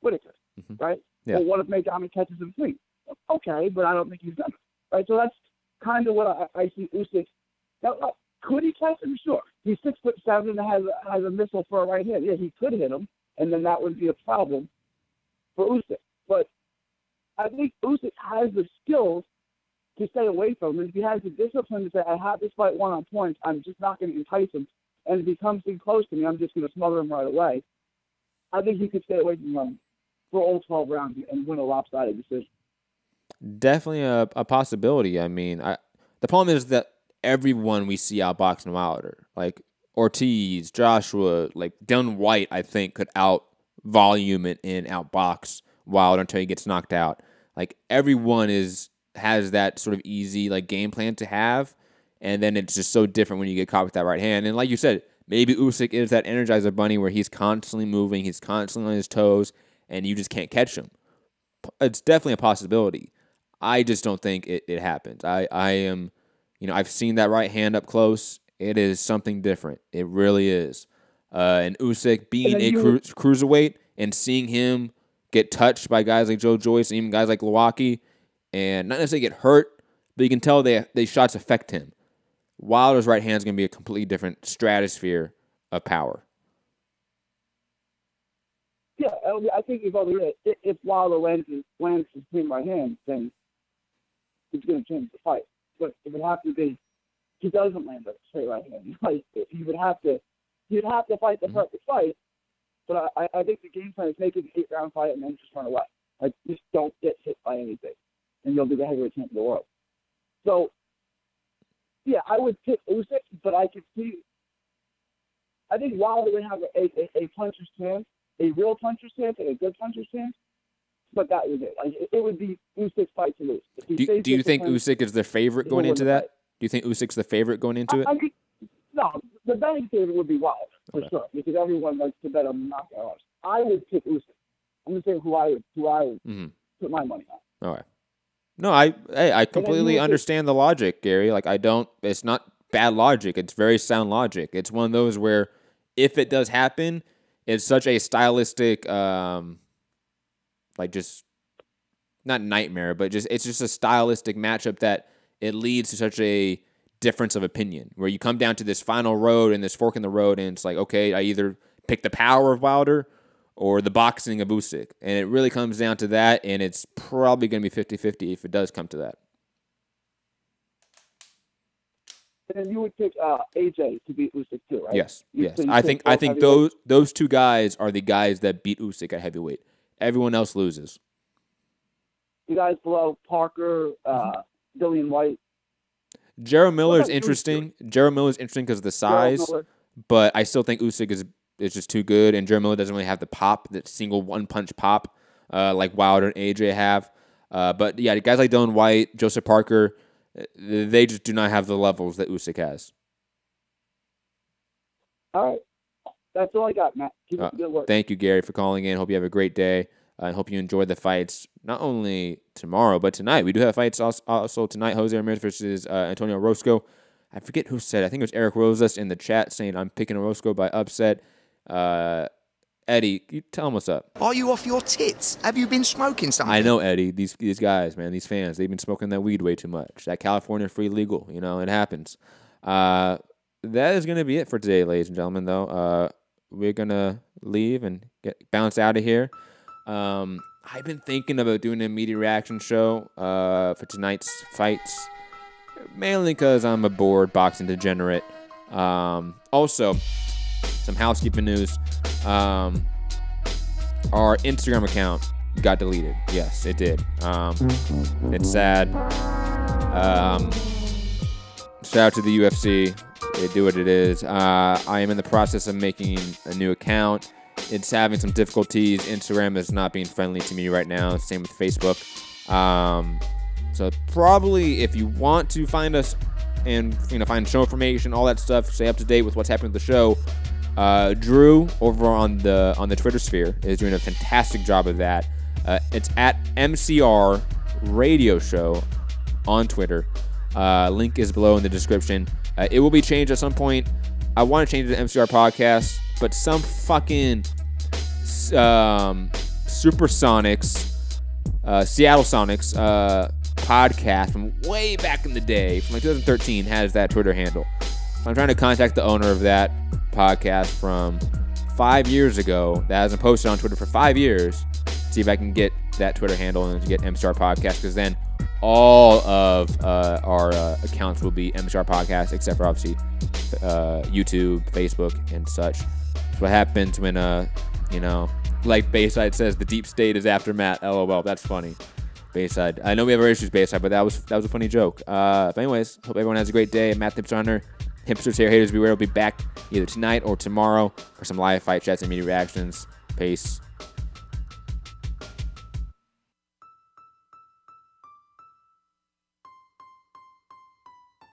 Whitaker, right? Yeah. Well, what if Maidana catches him clean? Okay, but I don't think he's done it, right? So that's kind of what I see Usyk. Now, could he catch him? Sure. He's 6'7" and has a missile for a right hand. Yeah, he could hit him, and then that would be a problem for Usyk. But I think Usyk has the skills to stay away from him. And if he has the discipline to say, I have this fight won on points, I'm just not going to entice him. And if he comes in close to me, I'm just going to smother him right away. I think he could stay away from him for all 12 rounds and win a lopsided decision. Definitely a possibility. The problem is that everyone we see outboxing Wilder, like Ortiz, Joshua, like Dylan White, I think could out-volume it and outbox Wilder until he gets knocked out. Like everyone has that sort of easy game plan to have, and then it's just so different when you get caught with that right hand. And like you said, maybe Usyk is that Energizer bunny where he's constantly moving, he's constantly on his toes, and you just can't catch him. It's definitely a possibility. I just don't think it happens. I am, I've seen that right hand up close. It is something different. It really is. And Usyk being a cruiserweight and seeing him get touched by guys like Joe Joyce and even guys like Milwaukee, and not necessarily get hurt, but you can tell they shots affect him. Wilder's right hand is going to be a completely different stratosphere of power. Yeah, I think you've already if Wilder lands his clean right hand, then he's going to change the fight. But it would have to be he doesn't land a straight right hand. You'd have to fight the perfect fight. But I think the game plan is make it an 8-round fight and then just run away. Just don't get hit by anything, and you'll be the heavyweight champ of the world. So, yeah, I would pick Usyk, but I could see. I think Wilder would have a puncher's chance, a real puncher's chance, and a good puncher's chance. But that was it. It would be Usyk's fight to lose. Do you think Usyk is the favorite going into that? Do you think Usyk's the favorite going into it? No, the betting favorite would be Wilder, for sure, because everyone likes to bet on knockouts. I would pick Usyk. I'm going to say who I would put my money on. All right. No, I completely understand the logic, Gary. It's not bad logic. It's very sound logic. It's one of those where if it does happen, it's such a stylistic, just not nightmare, but it's just a stylistic matchup that it leads to such a difference of opinion where you come down to this final road and this fork in the road, and it's like, okay, I either pick the power of Wilder or the boxing of Usyk. And it really comes down to that, and it's probably going to be 50-50 if it does come to that. then you would pick AJ to beat Usyk too, right? Yes, yes. So you I pick think both those two guys are the guys that beat Usyk at heavyweight. Everyone else loses. You guys below Parker, Dillian White. Jarrell Miller is interesting. Jarrell Miller is interesting because of the size, but I still think Usyk is just too good, and Jarrell Miller doesn't really have the pop, that single one-punch pop like Wilder and AJ have. But yeah, guys like Dillian White, Joseph Parker, they just do not have the levels that Usyk has. All right. That's all I got, Matt. Keep up the good work. Thank you, Gary, for calling in. Hope you have a great day. I hope you enjoy the fights, not only tomorrow, but tonight. We do have fights also tonight. Jose Ramirez versus Antonio Orozco. I forget who said it. I think it was Eric Rosas in the chat saying, I'm picking Orozco by upset. Eddie, you tell him what's up. Are you off your tits? Have you been smoking something? I know, Eddie. These guys, man, these fans, they've been smoking that weed way too much. That California free legal, it happens. That is going to be it for today, ladies and gentlemen, though. We're going to leave and bounce out of here. I've been thinking about doing a media reaction show for tonight's fights, mainly because I'm a bored boxing degenerate. Also, some housekeeping news. Our Instagram account got deleted. Yes, it did. It's sad. Shout out to the UFC. They do what it is. I am in the process of making a new account. It's having some difficulties. Instagram is not being friendly to me right now. Same with Facebook. So probably if you want to find us and find show information, all that stuff, stay up to date with what's happening with the show. Drew over on the Twitter sphere is doing a fantastic job of that. It's at MCR Radio Show on Twitter. Link is below in the description. It will be changed at some point. I want to change it to MCR Podcast, but some fucking Supersonics, Seattle Sonics podcast from way back in the day, from like 2013, has that Twitter handle. So I'm trying to contact the owner of that podcast from 5 years ago that hasn't posted on Twitter for 5 years. See if I can get that Twitter handle and get MCR Podcast, because then all of our accounts will be MCR Podcast, except for obviously YouTube, Facebook, and such. That's what happens when, like Bayside says, the deep state is after Matt. LOL, that's funny. Bayside. I know we have our issues, Bayside, but that was a funny joke. But anyways, hope everyone has a great day. Matt Hipster Hunter, Hipsters Here, Haters Beware. Will be back either tonight or tomorrow for some live fight chats and media reactions. Peace.